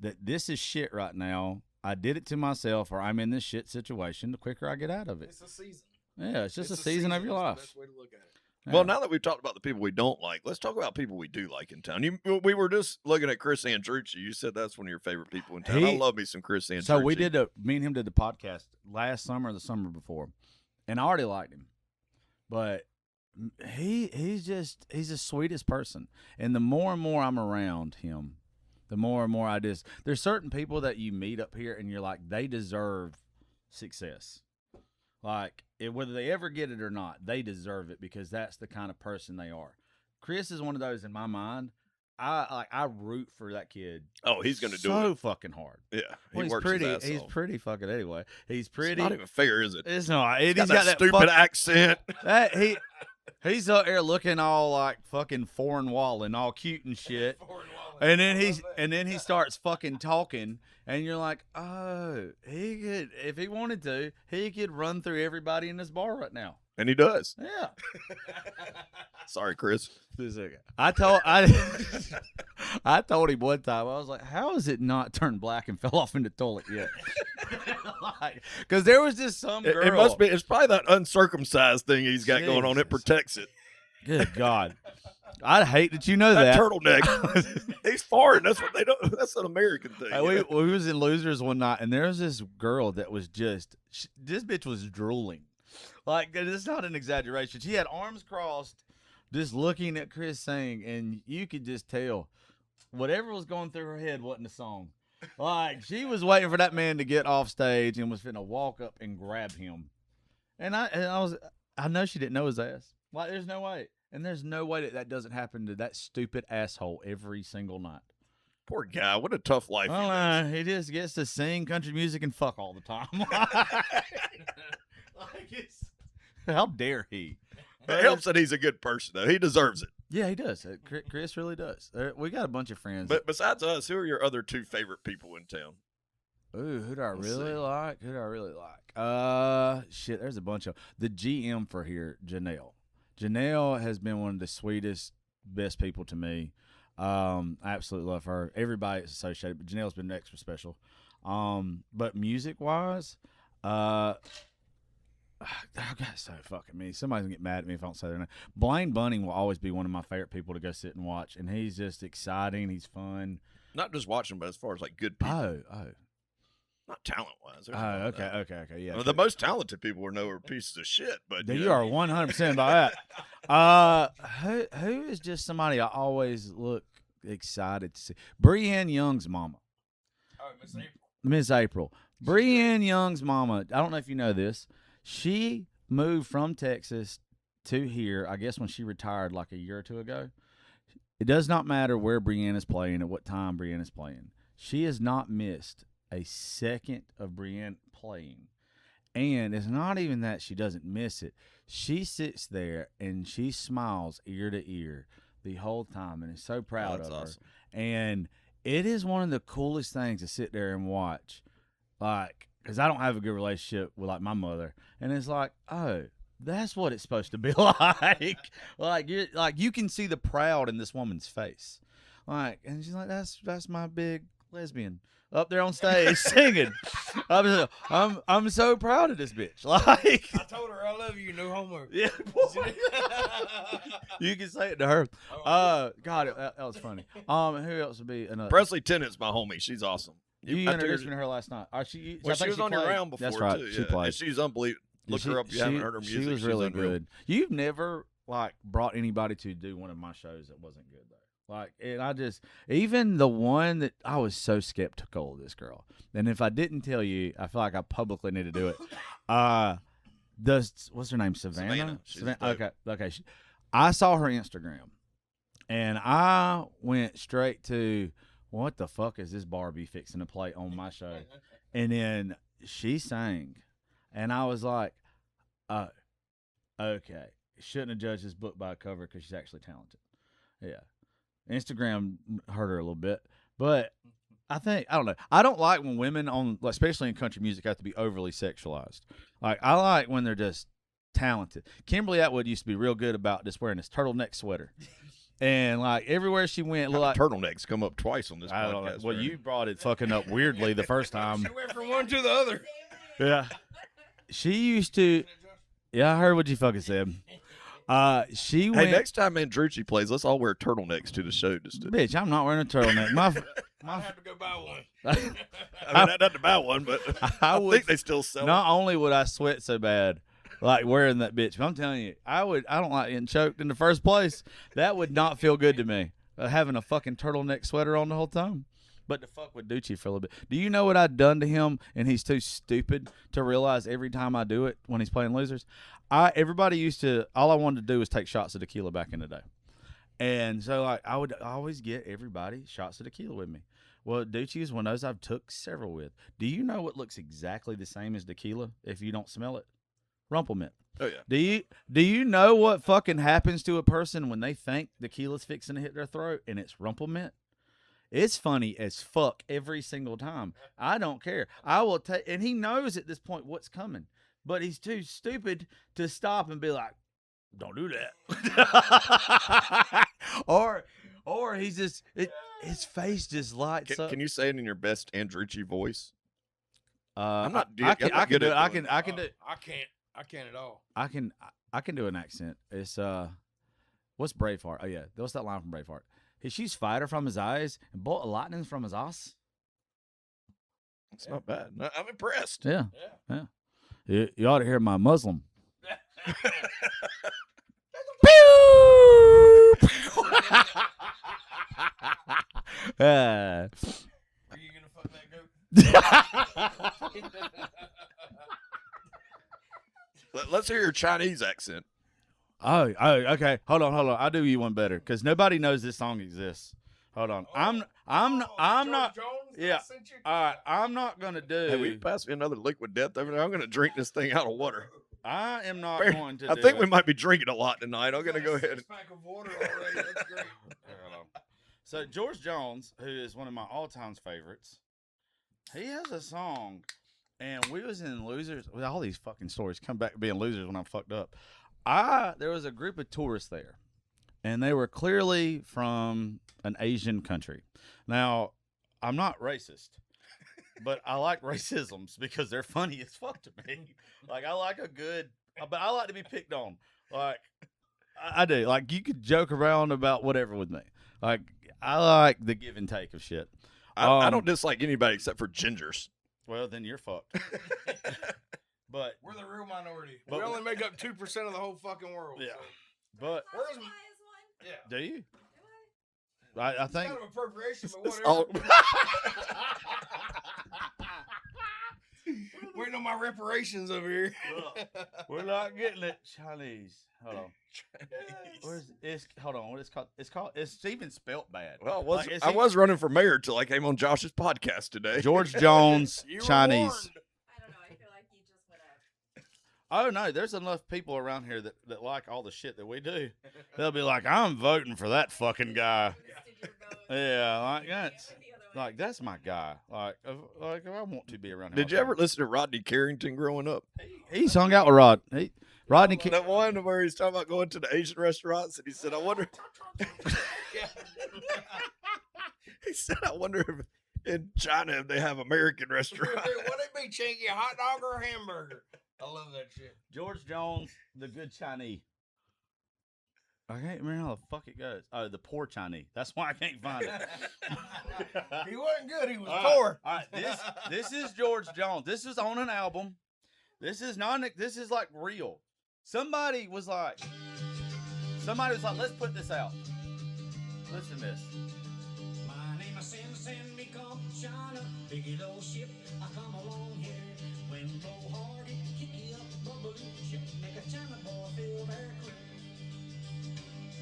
Speaker 2: that this is shit right now. I did it to myself, or I'm in this shit situation. The quicker I get out of it.
Speaker 4: It's a season.
Speaker 2: Yeah, it's just a season of your
Speaker 4: It's the
Speaker 2: life.
Speaker 4: best way to look at it.
Speaker 3: Well, now that we've talked about the people we don't like, let's talk about people we do like in town. We were just looking at Chris Andrucci. You said that's one of your favorite people in town. I love me some Chris Andrucci.
Speaker 2: So me and him did the podcast last summer or the summer before, and I already liked him, but he's the sweetest person. And the more and more I'm around him, the more and more there's certain people that you meet up here and you're like, they deserve success. Like, whether they ever get it or not, they deserve it because that's the kind of person they are. Chris is one of those in my mind. I root for that kid.
Speaker 3: Oh, he's going to do
Speaker 2: so
Speaker 3: it
Speaker 2: fucking hard.
Speaker 3: Yeah,
Speaker 2: Well, he's
Speaker 3: works
Speaker 2: pretty.
Speaker 3: his ass
Speaker 2: He's
Speaker 3: off.
Speaker 2: pretty fucking anyway. He's pretty.
Speaker 3: It's not even fair, is it?
Speaker 2: It's not.
Speaker 3: He's got that stupid accent.
Speaker 2: He's up there looking all like fucking foreign walling, all cute and shit. And then he starts fucking talking, and you're like, oh, he could, if he wanted to, he could run through everybody in this bar right now.
Speaker 3: And he does.
Speaker 2: Yeah.
Speaker 3: Sorry, Chris.
Speaker 2: I told him one time, I was like, how has it not turned black and fell off in the toilet yet? Because there was just some girl.
Speaker 3: It must be. It's probably that uncircumcised thing he's got going on. It protects it.
Speaker 2: Good God. I hate that you know
Speaker 3: That
Speaker 2: that.
Speaker 3: turtleneck. He's foreign. That's what they do. That's an American thing.
Speaker 2: Hey, we was in Losers one night, and there was this girl that was this bitch was drooling. Like, it's not an exaggeration. She had arms crossed, just looking at Chris sing, and you could just tell whatever was going through her head wasn't a song. Like, she was waiting for that man to get off stage and was finna walk up and grab him. And I know she didn't know his ass. Like, there's no way. And there's no way that doesn't happen to that stupid asshole every single night.
Speaker 3: Poor guy. What a tough life.
Speaker 2: He just gets to sing country music and fuck all the time. How dare he?
Speaker 3: It helps that he's a good person, though. He deserves it.
Speaker 2: Yeah, he does. Chris really does. We got a bunch of friends.
Speaker 3: But besides us, who are your other two favorite people in town?
Speaker 2: Ooh, who do I really like? Shit, there's a bunch of the GM for here, Janelle. Janelle has been one of the sweetest, best people to me. I absolutely love her. Everybody is associated, but Janelle's been extra special. But music-wise, I gotta say fucking me. Somebody's gonna get mad at me if I don't say their name. Blaine Bunning will always be one of my favorite people to go sit and watch, and he's just exciting. He's fun.
Speaker 3: Not just watching, but as far as like good people.
Speaker 2: Oh.
Speaker 3: Not talent-wise.
Speaker 2: Okay, yeah.
Speaker 3: Well, the most talented people we know are pieces of shit, but
Speaker 2: You are 100% about that. Who is just somebody I always look excited to see? Brienne Young's mama.
Speaker 4: Oh, Miss April.
Speaker 2: Miss April. Brienne Young's mama. I don't know if you know this. She moved from Texas to here, I guess when she retired like a year or two ago. It does not matter where Brienne is playing, at what time Brienne is playing. She has not missed a second of Brienne playing. And it's not even that she doesn't miss it. She sits there and she smiles ear to ear the whole time and is so proud of her.
Speaker 3: Awesome.
Speaker 2: And it is one of the coolest things to sit there and watch. Like, because I don't have a good relationship with like my mother. And it's like, oh, that's what it's supposed to be like. You can see the proud in this woman's face. Like, and she's like, that's my big lesbian up there on stage singing. I'm so proud of this bitch. Like,
Speaker 4: I told her I love you, no homework.
Speaker 2: yeah, boy. You can say it to her. God, that was funny. Who else would be another?
Speaker 3: Presley Tennant's my homie. She's awesome.
Speaker 2: You introduced me to her last night. She
Speaker 3: Well, she was on your round before,
Speaker 2: That's right.
Speaker 3: too.
Speaker 2: She
Speaker 3: yeah.
Speaker 2: played.
Speaker 3: And she's unbelievable. Look her up if you haven't heard her music.
Speaker 2: She was
Speaker 3: She's
Speaker 2: really
Speaker 3: unreal.
Speaker 2: good. You've never like brought anybody to do one of my shows that wasn't good though. Like, and I just, even the one that I was so skeptical of this girl, and if I didn't tell you, I feel like I publicly need to do it. What's her name? Savannah.
Speaker 3: She's dope.
Speaker 2: Okay. I saw her Instagram, and I went straight to, what the fuck is this Barbie fixing to play on my show? And then she sang, and I was like, oh, okay. Shouldn't have judged this book by a cover because she's actually talented. Yeah. Instagram hurt her a little bit, but I don't know. I don't like when women especially in country music, have to be overly sexualized. Like, I like when they're just talented. Kimberly Atwood used to be real good about just wearing this turtleneck sweater. And, like, everywhere she went, it looked like
Speaker 3: turtlenecks come up twice on this
Speaker 2: I don't know.
Speaker 3: podcast.
Speaker 2: Well,
Speaker 3: right?
Speaker 2: you brought it fucking up weirdly the first time.
Speaker 4: She went from one to the other.
Speaker 2: Yeah. She used to. Yeah, I heard what you fucking said. She went.
Speaker 3: Hey, next time Andrucci plays, let's all wear turtlenecks to the show.
Speaker 2: Bitch, I'm not wearing a turtleneck.
Speaker 4: I have to go buy one.
Speaker 3: I mean, not to buy one, but I think they still sell
Speaker 2: Not
Speaker 3: it.
Speaker 2: only would I sweat so bad, like wearing that bitch, but I'm telling you, I don't like getting choked in the first place. That would not feel good to me. Having a fucking turtleneck sweater on the whole time. But the fuck with Ducci for a little bit. Do you know what I've done to him, and he's too stupid to realize every time I do it when he's playing losers? Everybody all I wanted to do was take shots of tequila back in the day. And so, like, I would always get everybody shots of tequila with me. Well, Ducci is one of those I've took several with. Do you know what looks exactly the same as tequila if you don't smell it? Rumplemint.
Speaker 3: Oh, yeah.
Speaker 2: Do you know what fucking happens to a person when they think tequila's fixing to hit their throat and it's rumplemint? It's funny as fuck every single time. I don't care. I will take, and he knows at this point what's coming, but he's too stupid to stop and be like, "Don't do that," or he's just his face just lights up.
Speaker 3: Can you say it in your best Andrucci voice?
Speaker 2: I'm
Speaker 3: not
Speaker 2: I
Speaker 3: good at
Speaker 2: can
Speaker 3: doing
Speaker 2: I
Speaker 3: that.
Speaker 2: can do.
Speaker 4: I can't at all.
Speaker 2: I can do an accent. It's what's Braveheart? Oh yeah, what's that line from Braveheart? He shoots fire from his eyes and bolt of lightning from his ass.
Speaker 3: It's not bad. I'm impressed.
Speaker 2: Yeah. You ought to hear my Muslim.
Speaker 4: Are you gonna fuck that goat?
Speaker 3: Let's hear your Chinese accent.
Speaker 2: Oh, okay. Hold on. I'll do you one better because nobody knows this song exists. Hold on. I'm not.
Speaker 4: Jones,
Speaker 2: Yeah. All right. I'm not gonna do.
Speaker 3: Hey, will you pass me another liquid death over there? I'm going to drink this thing out of water.
Speaker 2: I am not going to.
Speaker 3: I think we might be drinking a lot tonight. I'm going to go ahead.
Speaker 4: Pack of water already. That's great.
Speaker 2: So George Jones, who is one of my all-time favorites, he has a song, and we was in Losers. Well, all these fucking stories come back to being losers when I'm fucked up. There was a group of tourists there, and they were clearly from an Asian country. Now, I'm not racist, but I like racisms because they're funny as fuck to me. Like, I like but I like to be picked on. Like, I do. Like, you could joke around about whatever with me. Like, I like the give and take of shit.
Speaker 3: I don't dislike anybody except for gingers.
Speaker 2: Well, then you're fucked. But
Speaker 4: We're the real minority.
Speaker 2: But-
Speaker 4: we only make up 2% of the whole fucking world.
Speaker 2: Yeah.
Speaker 4: So.
Speaker 2: But
Speaker 4: Where's
Speaker 5: That's
Speaker 4: my?
Speaker 5: why is one.
Speaker 4: Yeah.
Speaker 2: do you?
Speaker 5: Do I?
Speaker 2: I think.
Speaker 4: Kind of appropriation, but
Speaker 3: It's
Speaker 4: whatever.
Speaker 3: all-
Speaker 4: Waiting on my reparations over here.
Speaker 2: We're not getting it. Chinese. Hold on. Hold on. What it's called? It's even spelt bad.
Speaker 3: Well,
Speaker 2: Like,
Speaker 3: I was running for mayor till I came on Josh's podcast today.
Speaker 2: George Jones,
Speaker 4: You were
Speaker 2: Chinese.
Speaker 4: warned.
Speaker 5: I don't know. I feel like you just went up.
Speaker 2: Oh no, there's enough people around here that like all the shit that we do. They'll be like, I'm voting for that fucking guy.
Speaker 5: Boosted your vote.
Speaker 2: Yeah, like
Speaker 5: Yeah,
Speaker 2: that's
Speaker 5: went the other way.
Speaker 2: like that's my guy. Like if I want to be around him.
Speaker 3: Did you ever listen to Rodney Carrington growing up?
Speaker 2: He's hung out with Rodney.
Speaker 3: That one where he's talking about going to the Asian restaurants, and he said, "I wonder." He said, "I wonder if in China if they have American restaurants."
Speaker 4: What it be, Chinky? A hot dog or a hamburger? I love that shit.
Speaker 2: George Jones, the good Chinese. I can't remember how the fuck it goes. Oh, the poor Chinese. That's why I can't find it.
Speaker 4: He wasn't good. He was
Speaker 2: All right,
Speaker 4: poor.
Speaker 2: all right, this is George Jones. This is on an album. This is like real. Somebody was like, let's put this out. Listen to this.
Speaker 6: My name is Sam me come China, big old ship. I come along here when blow hard it kick you up bubble ship, make a China boy feel very clear.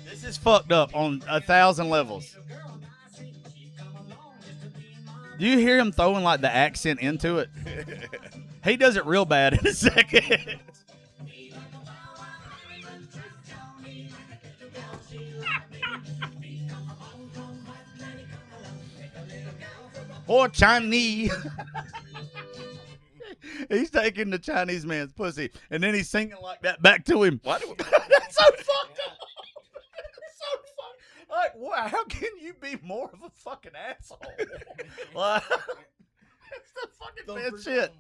Speaker 2: This is fucked up on 1,000 levels.
Speaker 6: Little girl I see, she come along just to be my.
Speaker 2: Do you hear him throwing like the accent into it? He does it real bad in a second.
Speaker 6: Me like a bow wow, me like a trick on me like a little girl, she like me. Me
Speaker 2: or Chinese. He's taking the Chinese man's pussy, and then he's singing like that back to him.
Speaker 3: Why do
Speaker 2: That's so fucked up. That's so fucked. Like, wow, how can you be more of a fucking asshole? Like, that's the fucking best shit.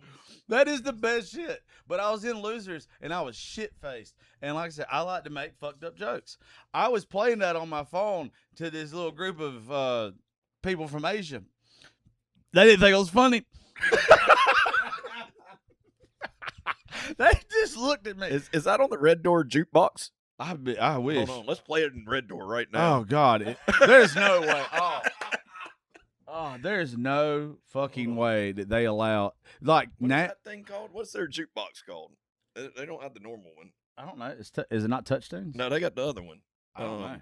Speaker 2: That is the best shit. But I was in Losers, and I was shit-faced. And like I said, I like to make fucked up jokes. I was playing that on my phone to this little group of people from Asia. They didn't think it was funny. They just looked at me.
Speaker 3: is that on the Red Door jukebox?
Speaker 2: I wish.
Speaker 3: Hold on, let's play it in Red Door right now.
Speaker 2: Oh, God. There's no way. Oh, there's no fucking way that they allow. Like,
Speaker 3: What's that thing called? What's their jukebox called? They don't have the normal one.
Speaker 2: I don't know. Is it not Touchstones?
Speaker 3: No, they got the other one.
Speaker 2: I don't know.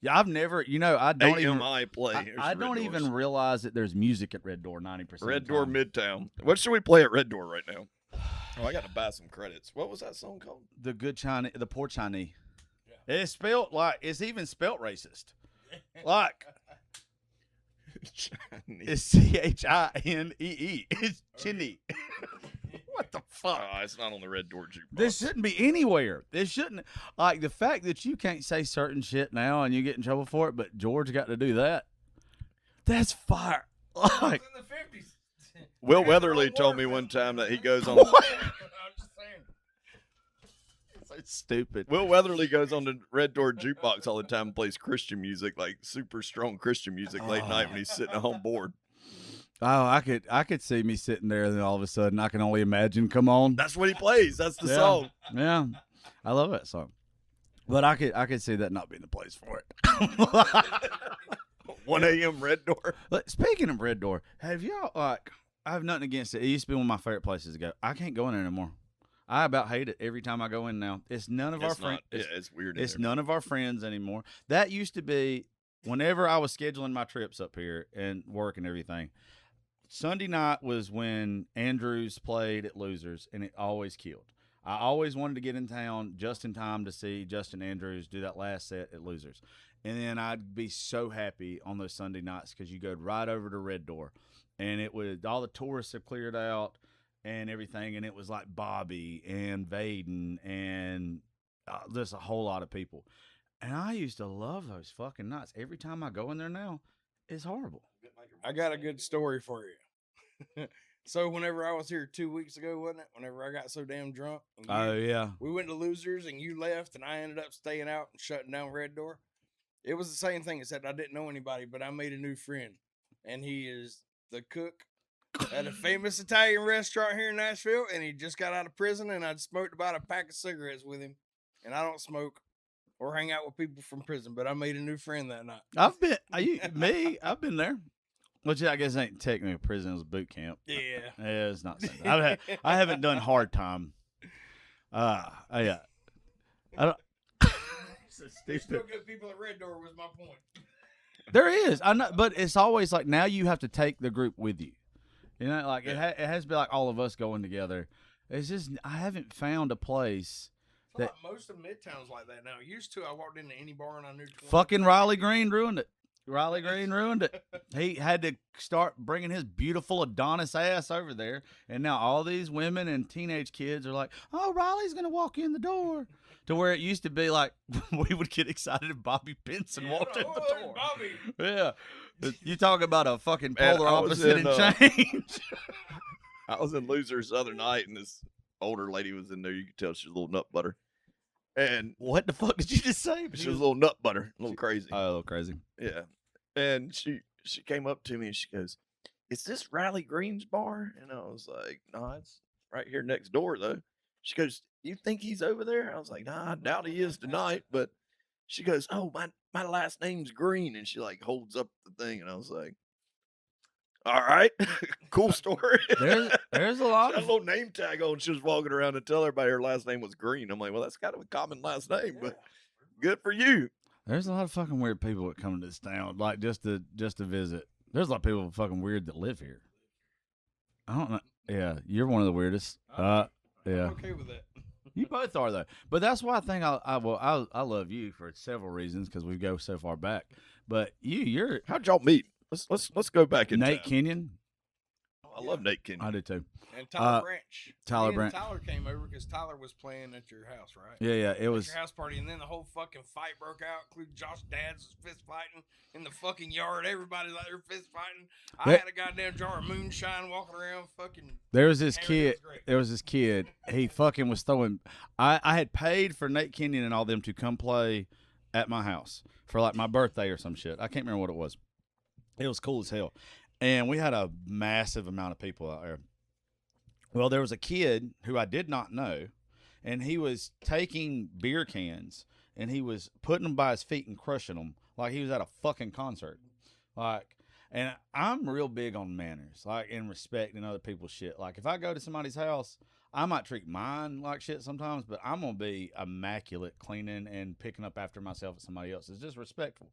Speaker 2: Yeah, I've never, I don't even.
Speaker 3: AMI play. Here's
Speaker 2: I
Speaker 3: the
Speaker 2: don't
Speaker 3: Red
Speaker 2: even
Speaker 3: Doors.
Speaker 2: realize that there's music at Red Door 90%.
Speaker 3: Red Door Midtown. What should we play at Red Door right now? Oh, I got to buy some credits. What was that song called?
Speaker 2: The good Chinese, the poor Chinese. Yeah. It's spelled like, it's even spelled racist. Like, it's CHINEE. It's Chinny. What the fuck?
Speaker 3: It's not on the Red Door jukebox.
Speaker 2: This shouldn't be anywhere. This shouldn't, like, the fact that you can't say certain shit now and you get in trouble for it, but George got to do that. That's fire. Like,
Speaker 4: in the 50s.
Speaker 3: Will Weatherly told me one time that he goes on.
Speaker 4: I'm just saying.
Speaker 2: so stupid.
Speaker 3: Will Weatherly goes on the Red Door jukebox all the time and plays Christian music, like super strong Christian music late night when he's sitting at home bored.
Speaker 2: Oh, I could see me sitting there, and then all of a sudden, I can only imagine. Come on,
Speaker 3: That's what he plays. That's the song.
Speaker 2: Yeah, I love that song, but I could see that not being the place for it.
Speaker 3: 1 a.m. Red Door.
Speaker 2: But speaking of Red Door, have y'all like? I have nothing against it. It used to be one of my favorite places to go. I can't go in there anymore. I about hate it every time I go in now. It's none of our friends.
Speaker 3: Yeah, it's weird.
Speaker 2: It's none of our friends anymore. That used to be whenever I was scheduling my trips up here and work and everything. Sunday night was when Andrews played at Losers, and it always killed. I always wanted to get in town just in time to see Justin Andrews do that last set at Losers. And then I'd be so happy on those Sunday nights because you go right over to Red Door. And it was all the tourists have cleared out and everything. And it was like Bobby and Vaden and just a whole lot of people. And I used to love those fucking nights. Every time I go in there now, it's horrible.
Speaker 4: I got a good story for you. So whenever I was here 2 weeks ago, wasn't it? Whenever I got so damn drunk.
Speaker 2: Oh, yeah.
Speaker 4: We went to Losers and you left and I ended up staying out and shutting down Red Door. It was the same thing, except I didn't know anybody, but I made a new friend. And he is the cook at a famous Italian restaurant here in Nashville. And he just got out of prison, and I'd smoked about a pack of cigarettes with him. And I don't smoke or hang out with people from prison, but I made a new friend that night.
Speaker 2: I've been there. Which I guess ain't technically a prison, it was boot camp.
Speaker 4: Yeah.
Speaker 2: Yeah, it's not. I haven't done hard time. I don't.
Speaker 4: There's still good people at Red Door was my point.
Speaker 2: There is, I know, but it's always like now you have to take the group with you. You know, like it has to be like all of us going together. It's just I haven't found a place
Speaker 4: I feel like most of Midtown's like that now. Used to, I walked into any bar and I knew 20.
Speaker 2: Fucking Riley Green ruined it. Riley Green ruined it. He had to start bringing his beautiful Adonis ass over there, and now all these women and teenage kids are like, "Oh, Riley's gonna walk in the door." To where it used to be like we would get excited if Bobby Benson walked in the door.
Speaker 4: Bobby.
Speaker 2: Yeah, you talk about a fucking
Speaker 3: Man,
Speaker 2: polar
Speaker 3: I was
Speaker 2: opposite
Speaker 3: in,
Speaker 2: in change.
Speaker 3: I was in Losers the other night, and this older lady was in there. You could tell she was a little nut butter. And
Speaker 2: What the fuck did you just say?
Speaker 3: she was a little nut butter, a little crazy.
Speaker 2: Oh, a little crazy.
Speaker 3: Yeah. And she came up to me and she goes, "Is this Riley Green's bar?" And I was like, "No, it's right here next door, though." She goes, "You think he's over there?" I was like, "Nah, I doubt he is tonight." But she goes, "Oh, my last name's Green." And she like holds up the thing. And I was like, "All right, cool story."
Speaker 2: There's a lot
Speaker 3: She had a
Speaker 2: of
Speaker 3: little name tag on. She was walking around and tell everybody her last name was Green. I'm like, well, that's kind of a common last name, but good for you.
Speaker 2: there's a lot of fucking weird people that come to this town, like just to visit. There's a lot of people fucking weird that live here. I don't know. Yeah, you're one of the weirdest. Yeah,
Speaker 4: I'm okay with that.
Speaker 2: you both are though. But that's why I think I love you for several reasons because we go so far back. But you're
Speaker 3: How'd y'all meet? Let's go back in
Speaker 2: Nate
Speaker 3: time.
Speaker 2: Kenyon.
Speaker 3: I love Nate Kenyon.
Speaker 2: I do too.
Speaker 4: And Tyler Branch.
Speaker 2: Tyler
Speaker 4: Me and
Speaker 2: Branch.
Speaker 4: Tyler came over because Tyler was playing at your house, right?
Speaker 2: Yeah, it
Speaker 4: At
Speaker 2: was.
Speaker 4: your house party, and then the whole fucking fight broke out, including Josh Dad's fist fighting in the fucking yard. Everybody's like they're fist fighting. I
Speaker 2: That-
Speaker 4: had a goddamn jar of moonshine walking around fucking.
Speaker 2: There was this
Speaker 4: Aaron, it
Speaker 2: kid.
Speaker 4: was great.
Speaker 2: There was this kid. He fucking was throwing. I had paid for Nate Kenyon and all them to come play at my house for like my birthday or some shit. I can't remember what it was. It was cool as hell, and we had a massive amount of people out there. Well, there was a kid who I did not know, and he was taking beer cans and he was putting them by his feet and crushing them like he was at a fucking concert. Like, and I'm real big on manners, like, and respecting other people's shit. Like, if I go to somebody's house, I might treat mine like shit sometimes, but I'm going to be immaculate cleaning and picking up after myself at somebody else. It's just respectful.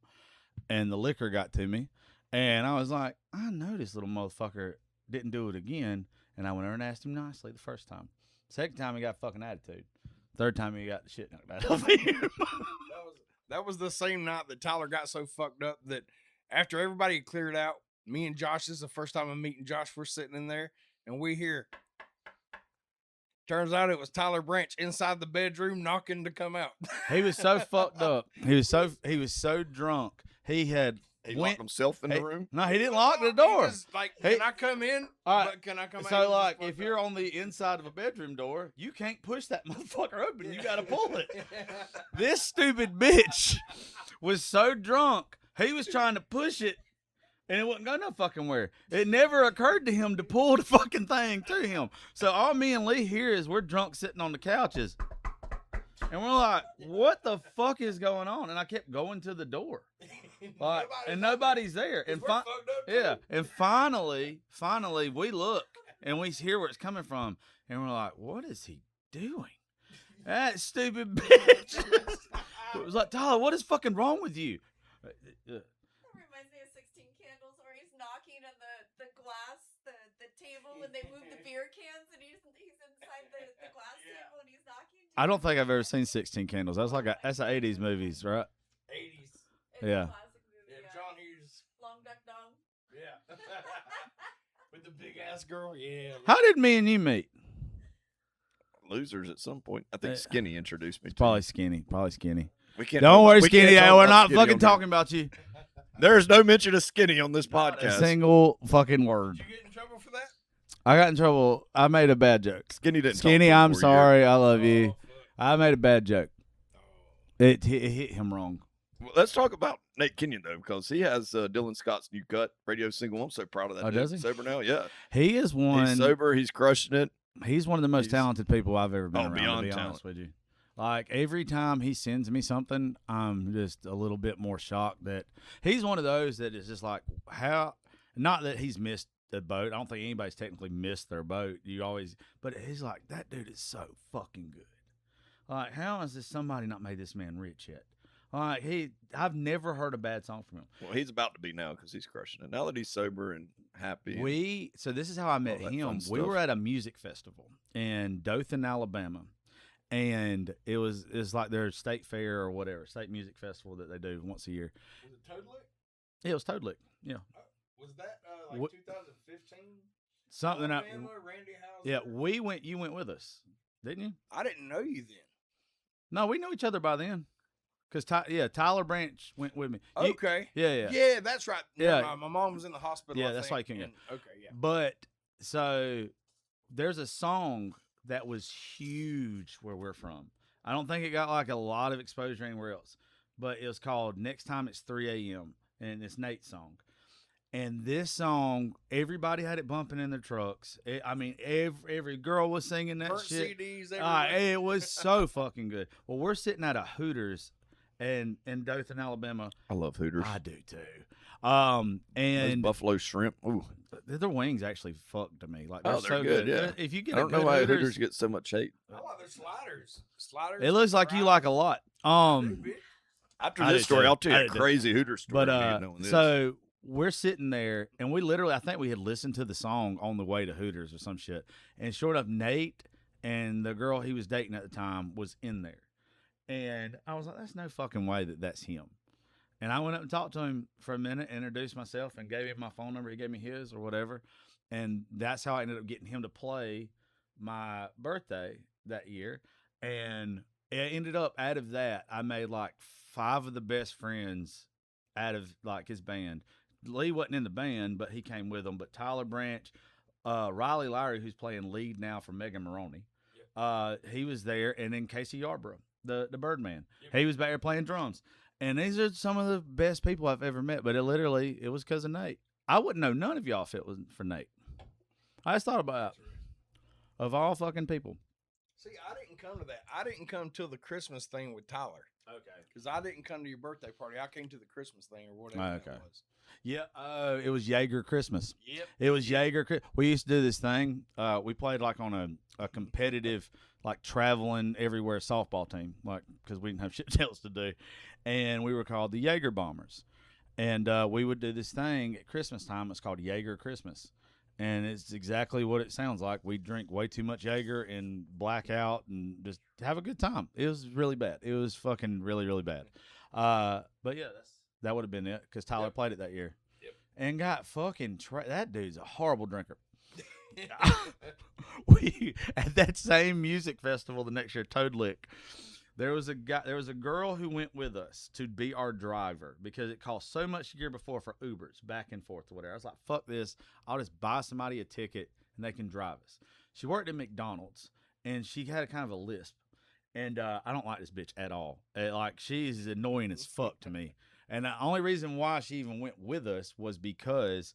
Speaker 2: And the liquor got to me, and I was like, I know this little motherfucker didn't do it again. And I went over and asked him nicely the first time. Second time, he got fucking attitude. Third time, he got the shit knocked out of him.
Speaker 4: That was the same night that Tyler got so fucked up that after everybody had cleared out, me and Josh, this is the first time I'm meeting Josh. We're sitting in there, and we hear. Turns out it was Tyler Branch inside the bedroom knocking to come out.
Speaker 2: He was so fucked up. He was so drunk. He had
Speaker 3: He locked himself in the room.
Speaker 2: No, he didn't lock the
Speaker 4: He
Speaker 2: door.
Speaker 4: just, like,
Speaker 2: He-
Speaker 4: can I come in?
Speaker 2: All right.
Speaker 4: But can I come out?
Speaker 2: So, like, if you're on the inside of a bedroom door, you can't push that motherfucker open. You got to pull it. This stupid bitch was so drunk, he was trying to push it, and it wasn't going no fucking where. It never occurred to him to pull the fucking thing to him. So all me and Lee hear is we're drunk sitting on the couches, and we're like, what the fuck is going on? And I kept going to the door. Like, and nobody's there. And and finally, we look and we hear where it's coming from, and we're like, "What is he doing?" That stupid bitch. It was like, Tyler, what is fucking wrong with you?
Speaker 5: That reminds me of 16 Candles, where he's knocking on the glass, the table when they move the beer cans, and he's inside the glass table and he's knocking.
Speaker 2: I don't think I've ever seen 16 Candles. That's an 80s movies, right?
Speaker 4: 80s.
Speaker 5: It's
Speaker 2: Yeah.
Speaker 5: a classic movie.
Speaker 4: Yeah, John Hughes.
Speaker 5: Long Duck Dong.
Speaker 4: Yeah. With the big ass girl. Yeah.
Speaker 2: How did me and you meet?
Speaker 3: Losers at some point. I think Skinny introduced me.
Speaker 2: Probably Skinny.
Speaker 3: We can't.
Speaker 2: Don't worry,
Speaker 3: we can't
Speaker 2: Skinny.
Speaker 3: talk
Speaker 2: We're
Speaker 3: about
Speaker 2: not
Speaker 3: Skinny
Speaker 2: fucking
Speaker 3: on here.
Speaker 2: talking about you.
Speaker 3: There is no mention of Skinny on this
Speaker 2: A
Speaker 3: podcast.
Speaker 2: single fucking word.
Speaker 4: Did you get in trouble for that?
Speaker 2: I got in trouble. I made a bad joke.
Speaker 3: Skinny didn't. talk
Speaker 2: Skinny,
Speaker 3: for
Speaker 2: I'm
Speaker 3: 4
Speaker 2: sorry.
Speaker 3: years.
Speaker 2: I love you.
Speaker 4: Oh, fuck.
Speaker 2: I made a bad joke.
Speaker 4: Oh.
Speaker 2: It hit him wrong.
Speaker 3: Well, let's talk about Nate Kenyon though, because he has Dylan Scott's new cut radio single. I'm so proud of that.
Speaker 2: Oh,
Speaker 3: dude.
Speaker 2: does he?
Speaker 3: Sober now, yeah.
Speaker 2: He is one.
Speaker 3: He's sober. He's crushing it.
Speaker 2: He's one of the most
Speaker 3: He's-
Speaker 2: talented people I've ever been
Speaker 3: Oh,
Speaker 2: around.
Speaker 3: beyond
Speaker 2: To be
Speaker 3: talent.
Speaker 2: honest with you, like every time he sends me something, I'm just a little bit more shocked that he's one of those that is just like how. Not that he's missed the boat. I don't think anybody's technically missed their boat. You always, but he's like that dude is so fucking good. Like, how has this somebody not made this man rich yet? Like I've never heard a bad song from him.
Speaker 3: Well, he's about to be now because he's crushing it. Now that he's sober and happy.
Speaker 2: So this is how I met
Speaker 3: that
Speaker 2: him.
Speaker 3: fun
Speaker 2: We
Speaker 3: stuff.
Speaker 2: were at a music festival in Dothan, Alabama, and it was like their state fair or whatever, state music festival that they do once a year.
Speaker 4: Was it Toadlick?
Speaker 2: Yeah, it was Toad Lick. Yeah,
Speaker 4: Was that like
Speaker 2: What-
Speaker 4: 2015?
Speaker 2: something.
Speaker 4: Alabama, Randy Houser?
Speaker 2: Yeah, we went. You went with us, didn't you?
Speaker 4: I didn't know you then.
Speaker 2: No, we knew each other by then. Cause Tyler Branch went with me. You-
Speaker 4: Okay.
Speaker 2: yeah.
Speaker 4: Yeah, that's right.
Speaker 2: Yeah.
Speaker 4: Yeah. My mom was in the hospital.
Speaker 2: Yeah,
Speaker 4: I
Speaker 2: that's why you
Speaker 4: think,
Speaker 2: couldn't
Speaker 4: and- Okay, yeah.
Speaker 2: But so there's a song that was huge where we're from. I don't think it got like a lot of exposure anywhere else, but it was called "Next Time It's 3 a.m." and it's Nate's song. And this song, everybody had it bumping in their trucks. Every girl was singing that
Speaker 4: Burnt
Speaker 2: shit.
Speaker 4: CDs everywhere.
Speaker 2: It was so fucking good. Well, we're sitting at a Hooters in Dothan, Alabama.
Speaker 3: I love Hooters.
Speaker 2: I do too.
Speaker 3: Those
Speaker 2: And
Speaker 3: buffalo shrimp. Ooh,
Speaker 2: their wings actually fucked to me. Like they're
Speaker 3: Oh, they're
Speaker 2: so
Speaker 3: good, yeah.
Speaker 2: If you get
Speaker 3: I don't
Speaker 2: a
Speaker 3: know
Speaker 2: good
Speaker 3: why
Speaker 2: Hooters,
Speaker 3: Hooters get so much hate.
Speaker 4: I like their sliders. Sliders.
Speaker 2: it looks like you like a lot.
Speaker 3: After
Speaker 2: I
Speaker 3: this
Speaker 2: did
Speaker 3: story,
Speaker 2: too.
Speaker 3: I'll tell
Speaker 2: I
Speaker 3: you a
Speaker 2: did too.
Speaker 3: crazy Hooters story.
Speaker 2: But
Speaker 3: you know, this.
Speaker 2: so we're sitting there, and we literally, I think we had listened to the song on the way to Hooters or some shit. And sure enough, Nate and the girl he was dating at the time was in there. And I was like, that's no fucking way that's him. And I went up and talked to him for a minute, introduced myself, and gave him my phone number. He gave me his or whatever. and that's how I ended up getting him to play my birthday that year. And it ended up, out of that, I made like 5 of the best friends out of like his band. Lee wasn't in the band, but he came with them. But Tyler Branch, Riley Lowry, who's playing lead now for Megan Maroney, he was there, and then Casey Yarbrough, the Birdman, he was back there playing drums. And these are some of the best people I've ever met. But it was because of Nate. I wouldn't know none of y'all if it wasn't for Nate. I just thought about of all fucking people.
Speaker 4: See, I didn't come to that. I didn't come to the Christmas thing with Tyler.
Speaker 2: Okay.
Speaker 4: Because I didn't come to your birthday party. I came to the Christmas thing or whatever that was.
Speaker 2: Yeah, it was Jaeger Christmas.
Speaker 4: Yep.
Speaker 2: It was Jaeger. We used to do this thing. We played like on a competitive, like traveling everywhere softball team, like because we didn't have shit else to do, and we were called the Jaeger Bombers, and we would do this thing at Christmas time. It's called Jaeger Christmas, and it's exactly what it sounds like. We drink way too much Jaeger and black out and just have a good time. It was really bad. It was fucking really, really bad. But yeah, that would have been it because Tyler played it that year.
Speaker 4: Yep.
Speaker 2: And got fucking that dude's a horrible drinker. We at that same music festival the next year, Toad Lick. There was a girl who went with us to be our driver because it cost so much the year before for Ubers back and forth or whatever. I was like, fuck this. I'll just buy somebody a ticket and they can drive us. She worked at McDonald's and she had a kind of a lisp. And I don't like this bitch at all. Like, she's annoying as fuck to me. And the only reason why she even went with us was because,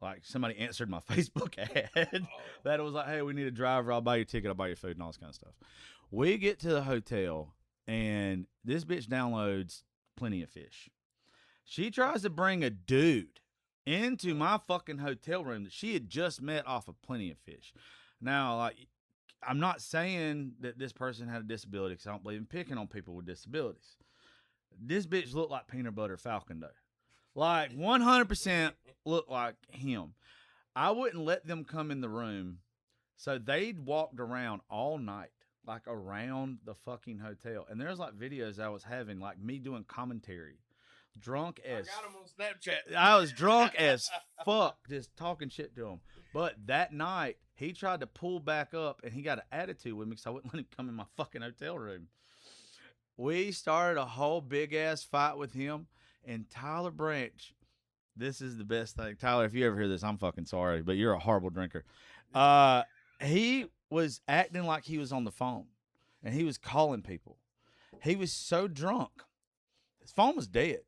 Speaker 2: like, somebody answered my Facebook ad that it was like, hey, we need a driver. I'll buy you a ticket. I'll buy you food and all this kind of stuff. We get to the hotel, and this bitch downloads Plenty of Fish. She tries to bring a dude into my fucking hotel room that she had just met off of Plenty of Fish. Now, like, I'm not saying that this person had a disability because I don't believe in picking on people with disabilities. This bitch looked like Peanut Butter Falcon, though. Like, 100% looked like him. I wouldn't let them come in the room, so they'd walked around all night, like around the fucking hotel. And there's like videos I was having, like me doing commentary. Drunk as...
Speaker 4: I got him on Snapchat.
Speaker 2: I was drunk as fuck just talking shit to him. But that night, he tried to pull back up, and he got an attitude with me because I wouldn't let him come in my fucking hotel room. We started a whole big-ass fight with him, and Tyler Branch, this is the best thing. Tyler, if you ever hear this, I'm fucking sorry, but you're a horrible drinker. He was acting like he was on the phone, and he was calling people. He was so drunk. His phone was dead.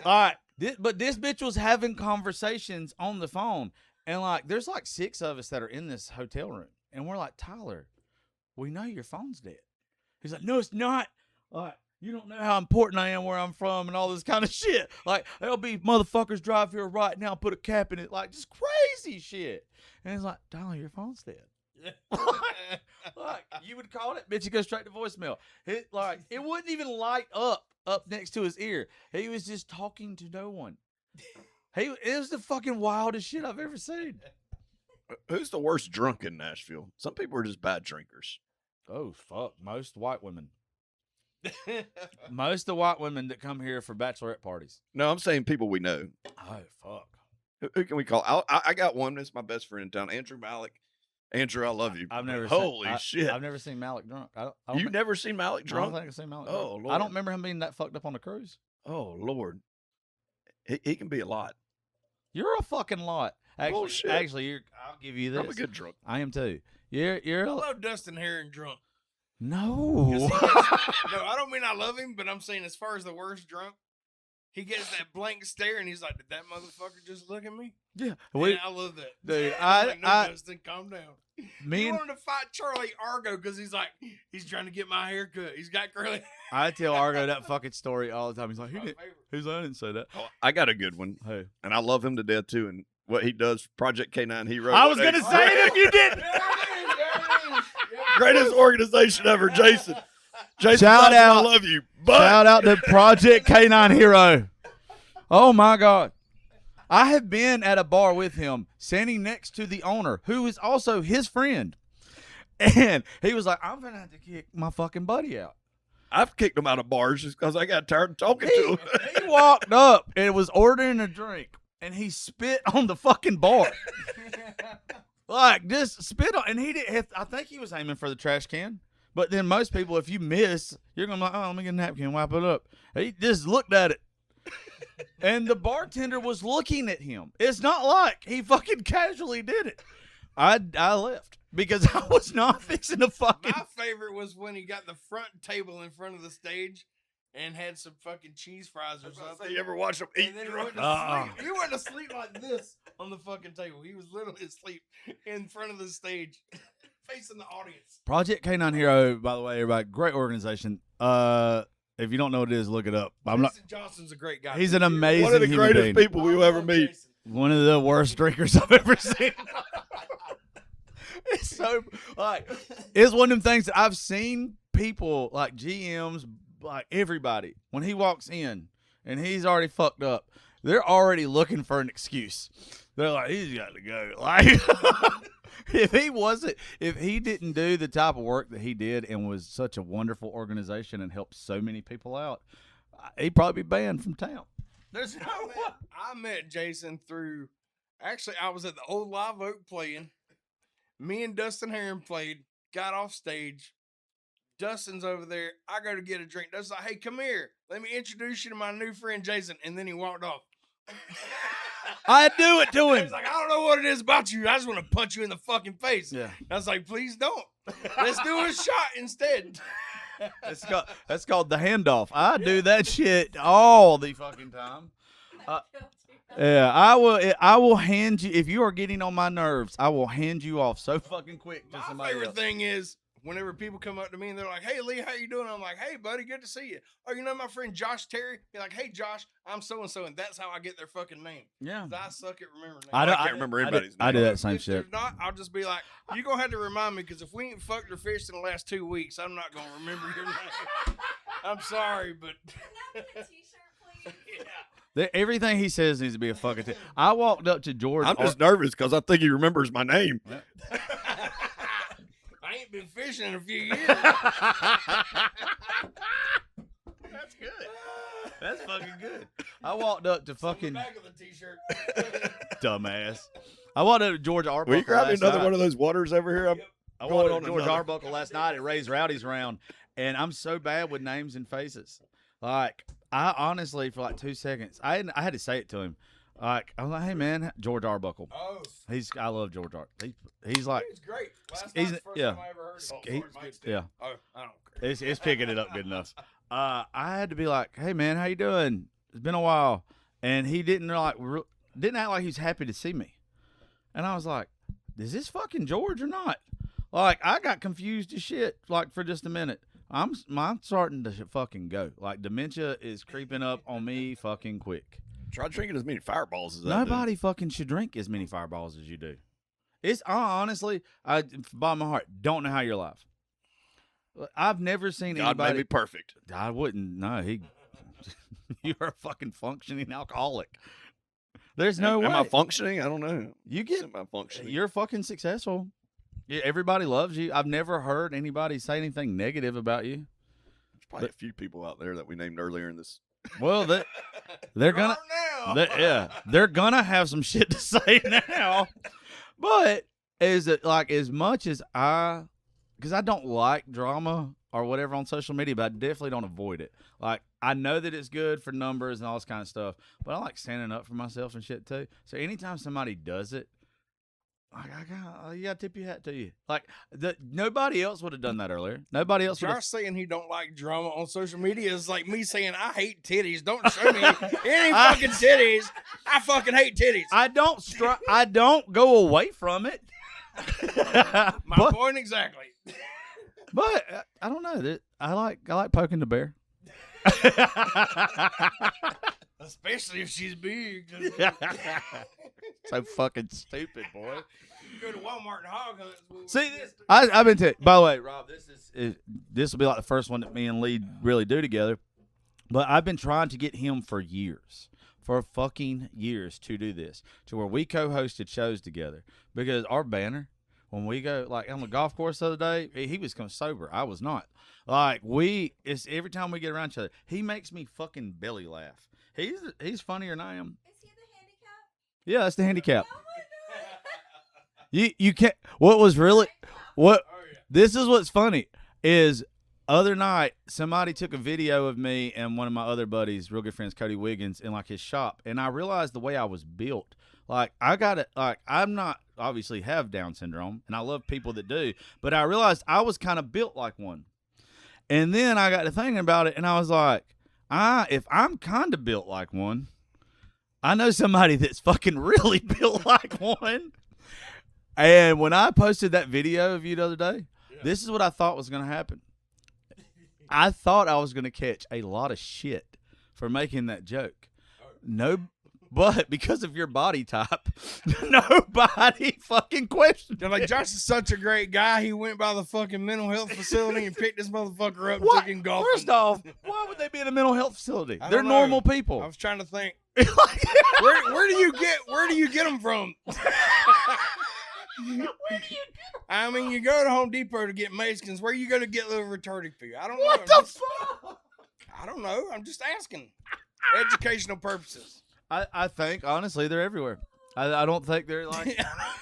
Speaker 2: All right, but this bitch was having conversations on the phone, and like there's like 6 of us that are in this hotel room, and we're like, Tyler, we know your phone's dead. He's like, no, it's not. Like, you don't know how important I am where I'm from and all this kind of shit. Like, there'll be motherfuckers drive here right now, put a cap in it, like just crazy shit. And he's like, Tyler, your phone's dead. Like, you would call it, bitch, it goes straight to voicemail. It wouldn't even light up next to his ear. He was just talking to no one. It was the fucking wildest shit I've ever seen.
Speaker 3: Who's the worst drunk in Nashville? Some people are just bad drinkers.
Speaker 2: Oh, fuck. Most white women. Most of the white women that come here for bachelorette parties.
Speaker 3: No, I'm saying people we know.
Speaker 2: Oh, fuck.
Speaker 3: Who can we call? I got one. That's my best friend in town, Andrew Malik. Andrew, I love you.
Speaker 2: I've never
Speaker 3: Holy
Speaker 2: seen,
Speaker 3: shit.
Speaker 2: I've never seen Malik drunk.
Speaker 3: You've never seen Malik
Speaker 2: I
Speaker 3: drunk?
Speaker 2: don't think I've seen Malik
Speaker 3: Oh,
Speaker 2: drunk.
Speaker 3: Lord.
Speaker 2: I don't remember him being that fucked up on the cruise.
Speaker 3: Oh, Lord. He can be a lot.
Speaker 2: You're a fucking lot.
Speaker 3: Bullshit.
Speaker 2: Actually, I'll give you this.
Speaker 3: I'm a good drunk.
Speaker 2: I am too. You're
Speaker 4: I
Speaker 2: a,
Speaker 4: love Dustin Herring drunk.
Speaker 2: no.
Speaker 4: No, I don't mean I love him, but I'm saying as far as the worst drunk, he gets that blank stare and he's like, did that motherfucker just look at me?
Speaker 2: Yeah,
Speaker 4: And I love that.
Speaker 2: dude.
Speaker 4: I'm like, no, Dustin, calm down.
Speaker 2: Me
Speaker 4: He
Speaker 2: and
Speaker 4: wanted to fight Charlie Argo because he's like, he's trying to get my hair cut. He's got curly hair.
Speaker 2: I tell Argo that fucking story all the time. He's like,
Speaker 4: My
Speaker 2: who did?
Speaker 4: favorite.
Speaker 2: Who's I didn't say that?
Speaker 3: Oh, I got a good one,
Speaker 2: Hey,
Speaker 3: and I love him to death, too, and what he does, Project K9 Hero.
Speaker 2: I was gonna say it if you didn't.
Speaker 3: Greatest organization ever, Jason. Jason,
Speaker 2: Shout
Speaker 3: I
Speaker 2: out.
Speaker 3: love you. But
Speaker 2: Shout out to Project K9 Hero. Oh my God. I have been at a bar with him, standing next to the owner, who is also his friend. And he was like, I'm going to have to kick my fucking buddy out.
Speaker 3: I've kicked him out of bars just because I got tired of talking to him.
Speaker 2: He walked up and was ordering a drink. and he spit on the fucking bar. Like, just spit on, and he did. I think he was aiming for the trash can. But then most people, if you miss, you're gonna be like, oh, let me get a napkin, wipe it up. He just looked at it, and the bartender was looking at him. It's not like he fucking casually did it. I left because I was not fixing to fucking.
Speaker 4: My favorite was when he got the front table in front of the stage and had some fucking cheese fries or something.
Speaker 3: You ever watch them eat?
Speaker 4: And then he went to sleep. He went to sleep like this on the fucking table. He was literally asleep in front of the stage, facing the audience.
Speaker 2: Project K9 Hero, by the way, everybody, great organization. If you don't know what it is, look it up.
Speaker 4: Jason Johnson's a great guy.
Speaker 2: He's an amazing
Speaker 3: One of the
Speaker 2: human
Speaker 3: greatest
Speaker 2: being.
Speaker 3: people we will ever meet.
Speaker 4: Jason.
Speaker 2: One of the worst drinkers I've ever seen. It's so like it's one of them things that I've seen people like GMs, like everybody, when he walks in and he's already fucked up, they're already looking for an excuse. They're like, he's got to go. Like if he didn't do the type of work that he did and was such a wonderful organization and helped so many people out, he'd probably be banned from town. There's no way.
Speaker 4: I met Jason through. Actually, I was at the old Live Oak playing. Me and Dustin Heron played. Got off stage. Dustin's over there. I go to get a drink. Dustin's like, "Hey, come here. Let me introduce you to my new friend Jason." And then he walked off.
Speaker 2: I do it to him.
Speaker 4: He's like, "I don't know what it is about you. I just want to punch you in the fucking face."
Speaker 2: Yeah.
Speaker 4: I was like, "Please don't. Let's do a shot instead."
Speaker 2: That's called the handoff. I do that shit all the fucking time. Yeah, I will hand you, if you are getting on my nerves, I will hand you off so fucking quick to
Speaker 4: My
Speaker 2: somebody
Speaker 4: favorite
Speaker 2: else.
Speaker 4: thing is whenever people come up to me and they're like, "Hey, Lee, how you doing?" I'm like, "Hey, buddy, good to see you." "Oh, you know my friend Josh Terry?" Be like, "Hey, Josh, I'm so-and-so," and that's how I get their fucking name.
Speaker 2: Yeah.
Speaker 4: 'Cause I suck at remembering names.
Speaker 3: I can't remember anybody's
Speaker 2: I do
Speaker 3: name.
Speaker 2: that same
Speaker 4: If
Speaker 2: shit.
Speaker 4: they're not, I'll just be like, "You're going to have to remind me, because if we ain't fucked or fished in the last 2 weeks, I'm not going to remember your name." I'm sorry, but...
Speaker 5: Can that be a t-shirt, please?
Speaker 2: Everything he says needs to be a fucking thing. I walked up to George.
Speaker 3: I'm just nervous because I think he remembers my name.
Speaker 4: I ain't been fishing in a few years.
Speaker 2: That's good. That's fucking good. I walked up to fucking
Speaker 4: Back of the t-shirt.
Speaker 2: dumbass. I walked up to George Arbuckle.
Speaker 3: Will you grab me
Speaker 2: last
Speaker 3: another
Speaker 2: night.
Speaker 3: one of those waters over here?
Speaker 2: I walked
Speaker 3: going
Speaker 2: up
Speaker 3: on
Speaker 2: to George
Speaker 3: another.
Speaker 2: Arbuckle last night at Ray's Rowdy's round, and I'm so bad with names and faces. Like, I honestly, for like 2 seconds, I had to say it to him. Like, I'm like, "Hey man, George Arbuckle."
Speaker 4: Oh,
Speaker 2: I love George Arbuckle. He's like,
Speaker 4: he's great. Last
Speaker 2: he's-
Speaker 4: night's the first
Speaker 2: yeah.
Speaker 4: time I ever heard him.
Speaker 2: He-
Speaker 4: George's good.
Speaker 2: yeah.
Speaker 4: Oh, I don't care.
Speaker 2: It's picking it up good enough. I had to be like, "Hey man, how you doing? It's been a while," and he didn't didn't act like he was happy to see me, and I was like, "Is this fucking George or not?" Like, I got confused as shit. Like, for just a minute, I'm starting to fucking go. Like, dementia is creeping up on me fucking quick.
Speaker 3: Try drinking as many fireballs as that.
Speaker 2: Nobody fucking should drink as many fireballs as you do. It's honestly, by my heart, don't know how you're alive. I've never seen
Speaker 3: God made
Speaker 2: anybody.
Speaker 3: me perfect.
Speaker 2: I wouldn't. No, you're a fucking functioning alcoholic. There's no way.
Speaker 3: Am I functioning? I don't know.
Speaker 2: You get.
Speaker 3: Am I functioning?
Speaker 2: You're fucking successful. Yeah, everybody loves you. I've never heard anybody say anything negative about you.
Speaker 3: There's probably a few people out there that we named earlier in this.
Speaker 2: Well, they're gonna.
Speaker 4: Now.
Speaker 2: They're gonna have some shit to say now. But is it like as much as because I don't like drama or whatever on social media, but I definitely don't avoid it. Like, I know that it's good for numbers and all this kind of stuff, but I like standing up for myself and shit too. So anytime somebody does it, you gotta tip your hat to you. Like, nobody else would have done that earlier. Nobody else would have.
Speaker 4: Josh saying he don't like drama on social media is like me saying I hate titties. Don't show me any fucking titties. I fucking hate titties.
Speaker 2: I don't go away from it.
Speaker 4: My point exactly.
Speaker 2: But I don't know. I like poking the bear.
Speaker 4: Especially if she's big.
Speaker 2: So fucking stupid, boy.
Speaker 4: You go to Walmart and hog hunts.
Speaker 2: See, I've been to. By the way, Rob, this will be like the first one that me and Lee really do together. But I've been trying to get him for fucking years, to do this, to where we co-hosted shows together. Because our banner, when we go like on the golf course the other day, he was kind of sober. I was not. Like, it's every time we get around each other, he makes me fucking belly laugh. He's funnier than I am.
Speaker 5: Is he the handicap?
Speaker 2: Yeah, that's the handicap.
Speaker 5: Oh my god.
Speaker 2: You can't. What was really what? This is what's funny is other night somebody took a video of me and one of my other buddies, real good friends, Cody Wiggins, in like his shop, and I realized the way I was built. Like I got it. Like I'm not obviously have Down syndrome, and I love people that do, but I realized I was kind of built like one. And then I got to thinking about it, and I was like, if I'm kind of built like one, I know somebody that's fucking really built like one. And when I posted that video of you the other day, this is what I thought was going to happen. I thought I was going to catch a lot of shit for making that joke. No, but because of your body type, nobody fucking questioned
Speaker 4: They're like,
Speaker 2: it.
Speaker 4: Josh is such a great guy. He went by the fucking mental health facility and picked this motherfucker up and
Speaker 2: What?
Speaker 4: took him golfing.
Speaker 2: First off, why would they be in a mental health facility?
Speaker 4: I
Speaker 2: They're
Speaker 4: don't know.
Speaker 2: normal people.
Speaker 4: I was trying to think. Where do you get them from? I mean, you go to Home Depot to get Mexicans. Where you go to get little retarded food? I don't know.
Speaker 2: What the fuck?
Speaker 4: I don't know. I'm just asking. Educational purposes.
Speaker 2: I think, honestly, they're everywhere. I don't think they're like...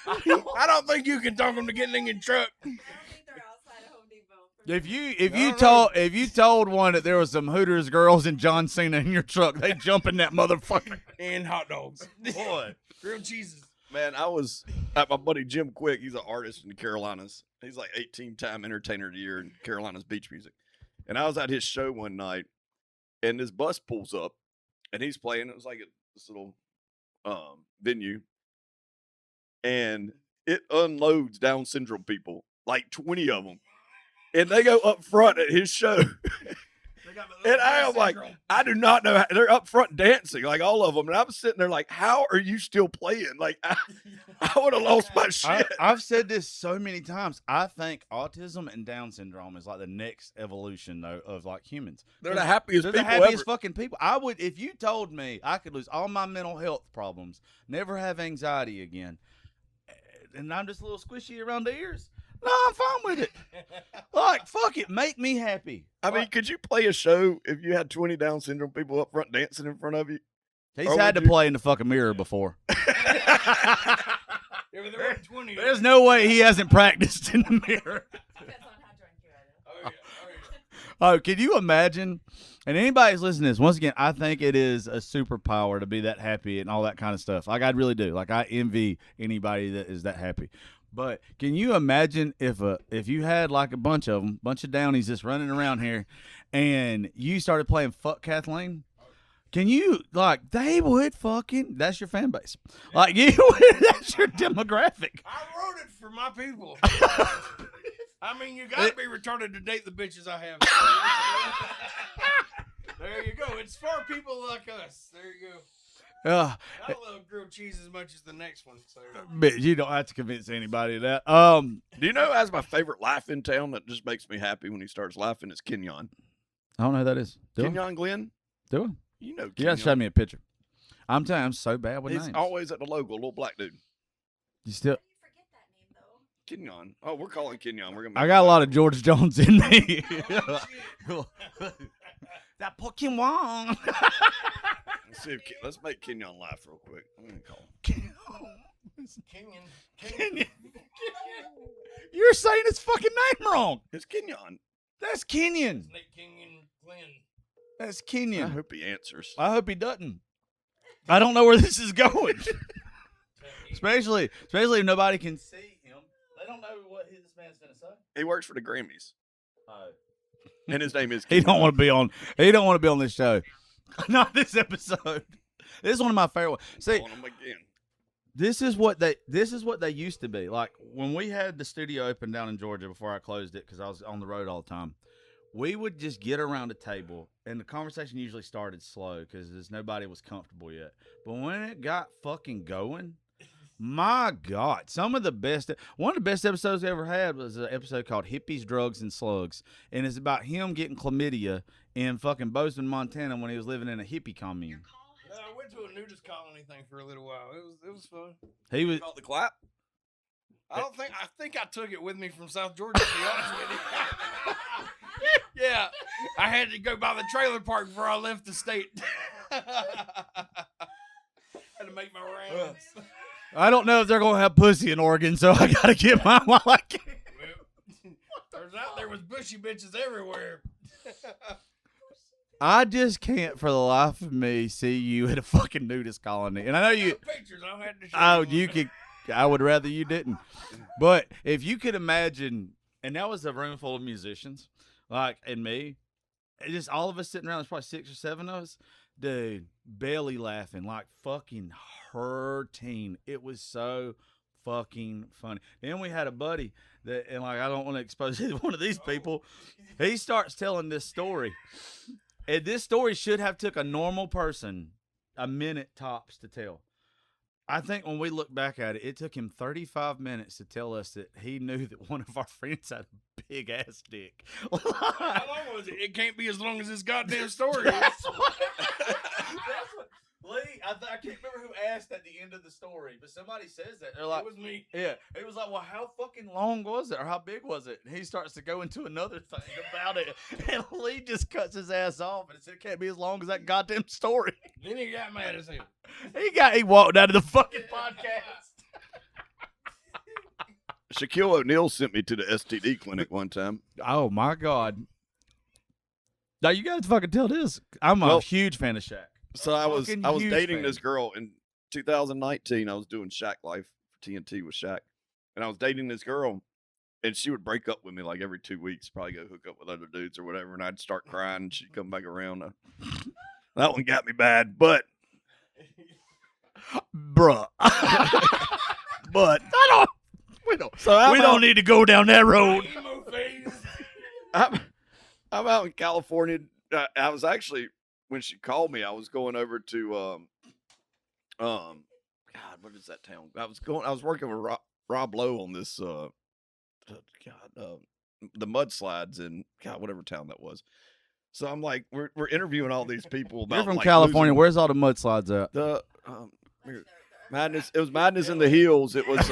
Speaker 4: I don't think you can talk them to getting in your truck.
Speaker 5: I don't think they're outside of Home Depot.
Speaker 2: If you told one that there was some Hooters girls and John Cena in your truck, they'd jump in that motherfucker.
Speaker 4: And hot dogs.
Speaker 3: Boy.
Speaker 4: Grilled cheeses.
Speaker 3: Man, I was at my buddy Jim Quick. He's an artist in the Carolinas. He's like 18-time entertainer of the year in Carolinas beach music. And I was at his show one night, and this bus pulls up, and he's playing. It was like this little venue, and it unloads Down syndrome people, like 20 of them, and they go up front at his show. And I am like, I do not know how they're up front dancing, like all of them. And I'm sitting there like, how are you still playing? Like, I would have lost my shit.
Speaker 2: I've said this so many times. I think autism and Down syndrome is like the next evolution, though, of like humans.
Speaker 3: They're the happiest
Speaker 2: They're
Speaker 3: people
Speaker 2: the happiest
Speaker 3: ever.
Speaker 2: fucking people. I would, if you told me I could lose all my mental health problems, never have anxiety again, and I'm just a little squishy around the ears. No, I'm fine with it. Like, fuck it, make me happy.
Speaker 3: I mean, could you play a show if you had 20 Down syndrome people up front dancing in front of you?
Speaker 2: He's
Speaker 3: Or
Speaker 2: had
Speaker 3: would
Speaker 2: to
Speaker 3: you-
Speaker 2: play in the fucking mirror before.
Speaker 4: Yeah, but there were 20.
Speaker 2: There's no way he hasn't practiced in the mirror.
Speaker 5: Depends on how drunk you are.
Speaker 4: Oh, yeah.
Speaker 2: Oh, can you imagine? And anybody who's listening to this, once again, I think it is a superpower to be that happy and all that kind of stuff. Like, I really do. Like, I envy anybody that is that happy. But can you imagine if you had like a bunch of them, bunch of Downies just running around here, and you started playing Fuck Kathleen? Can you, like, they would fucking, that's your fan base. Like, you would, that's your demographic.
Speaker 4: I wrote it for my people. I mean, you gotta be retarded to date the bitches I have. There you go. It's for people like us. There you go. I love grilled cheese as much as the next one. So.
Speaker 2: But you don't have to convince anybody of that.
Speaker 3: Do you know who has my favorite laugh in town that just makes me happy when he starts laughing? It's Kenyon.
Speaker 2: I don't know who that is. Do I?
Speaker 3: Kenyon Glenn?
Speaker 2: Do I?
Speaker 3: You know
Speaker 2: You
Speaker 3: Kenyon.
Speaker 2: gotta show me a picture. I'm telling you, I'm so bad with
Speaker 3: He's
Speaker 2: names.
Speaker 3: always at the logo, little black dude.
Speaker 2: You still?
Speaker 5: How do you forget that name though?
Speaker 3: Kenyon. Oh, we're calling Kenyon. We're gonna.
Speaker 2: I got a lot of George Jones in me. That Pokemon.
Speaker 3: Let's see if let's make Kenyon laugh real quick. I'm gonna call him.
Speaker 4: Kenyon.
Speaker 2: You're saying his fucking name wrong.
Speaker 3: It's Kenyon.
Speaker 2: That's Kenyon.
Speaker 4: Snake Kenyon Glenn.
Speaker 2: That's
Speaker 3: I
Speaker 2: Kenyon.
Speaker 3: hope he answers.
Speaker 2: I hope he doesn't. I don't know where this is going. especially if nobody can see him. They don't know what this man's gonna say.
Speaker 3: He works for the Grammys, and his name is.
Speaker 2: He don't want to be on. He don't want to be on this show. Not this episode. This is one of my favorite ones. See,
Speaker 3: Calling him again.
Speaker 2: this is what they used to be. Like when we had the studio open down in Georgia before I closed it because I was on the road all the time. We would just get around a table, and the conversation usually started slow because nobody was comfortable yet. But when it got fucking going, my God, one of the best episodes I ever had was an episode called Hippies, Drugs, and Slugs. And it's about him getting chlamydia in fucking Bozeman, Montana when he was living in a hippie commune.
Speaker 4: Yeah, I went to a nudist colony thing for a little while. It was fun.
Speaker 2: He was
Speaker 3: Called the clap.
Speaker 4: I think I took it with me from South Georgia, to be honest with you. Yeah, I had to go by the trailer park before I left the state. Had to make make my rounds.
Speaker 2: I don't know if they're gonna have pussy in Oregon, so I gotta get mine while I can.
Speaker 4: Turns out there was bushy bitches everywhere.
Speaker 2: I just can't, for the life of me, see you at a fucking nudist colony. And I know you.
Speaker 4: Pictures. I had to show
Speaker 2: Oh,
Speaker 4: you.
Speaker 2: you could. I would rather you didn't. But if you could imagine, and that was a room full of musicians, like, and me, and just all of us sitting around. There's probably 6 or 7 of us, dude, belly laughing, like fucking hurting. It was so fucking funny. Then we had a buddy that, and like, I don't want to expose either one of these people. He starts telling this story, and this story should have took a normal person a minute tops to tell. I think when we look back at it, it took him 35 minutes to tell us that he knew that one of our friends had a big ass dick.
Speaker 4: How long was it? It can't be as long as this goddamn story is.
Speaker 2: Lee, I can't remember who asked at the end of the story, but somebody says that. They're like,
Speaker 4: It was me.
Speaker 2: yeah. He was like, well, how fucking long was it, or how big was it? And he starts to go into another thing about it, and Lee just cuts his ass off and said, it can't be as long as that goddamn story.
Speaker 4: Then he got mad as hell.
Speaker 2: He walked out of the fucking podcast.
Speaker 3: Shaquille O'Neal sent me to the STD clinic one time.
Speaker 2: Oh my God. Now you guys fucking tell this. I'm a
Speaker 3: Well,
Speaker 2: huge fan of Shaq.
Speaker 3: So I was
Speaker 2: Fucking huge
Speaker 3: dating
Speaker 2: fan.
Speaker 3: this girl in 2019. I was doing Shaq Life for TNT with Shaq, and I was dating this girl, and she would break up with me like every 2 weeks, probably go hook up with other dudes or whatever, and I'd start crying, and she'd come back around. That one got me bad, but
Speaker 2: Bruh.
Speaker 3: but
Speaker 2: We don't.
Speaker 3: so
Speaker 2: We don't need to go down that road.
Speaker 4: Emo phase.
Speaker 3: I'm out in California. I was actually, when she called me, I was going over to God, what is that town? I was working with Rob Lowe on this the mudslides in whatever town that was. So I'm like, we're interviewing all these people about.
Speaker 2: You're from
Speaker 3: like,
Speaker 2: California.
Speaker 3: losing
Speaker 2: Where's all the mudslides at?
Speaker 3: the madness? It was Madness in the Hills. It was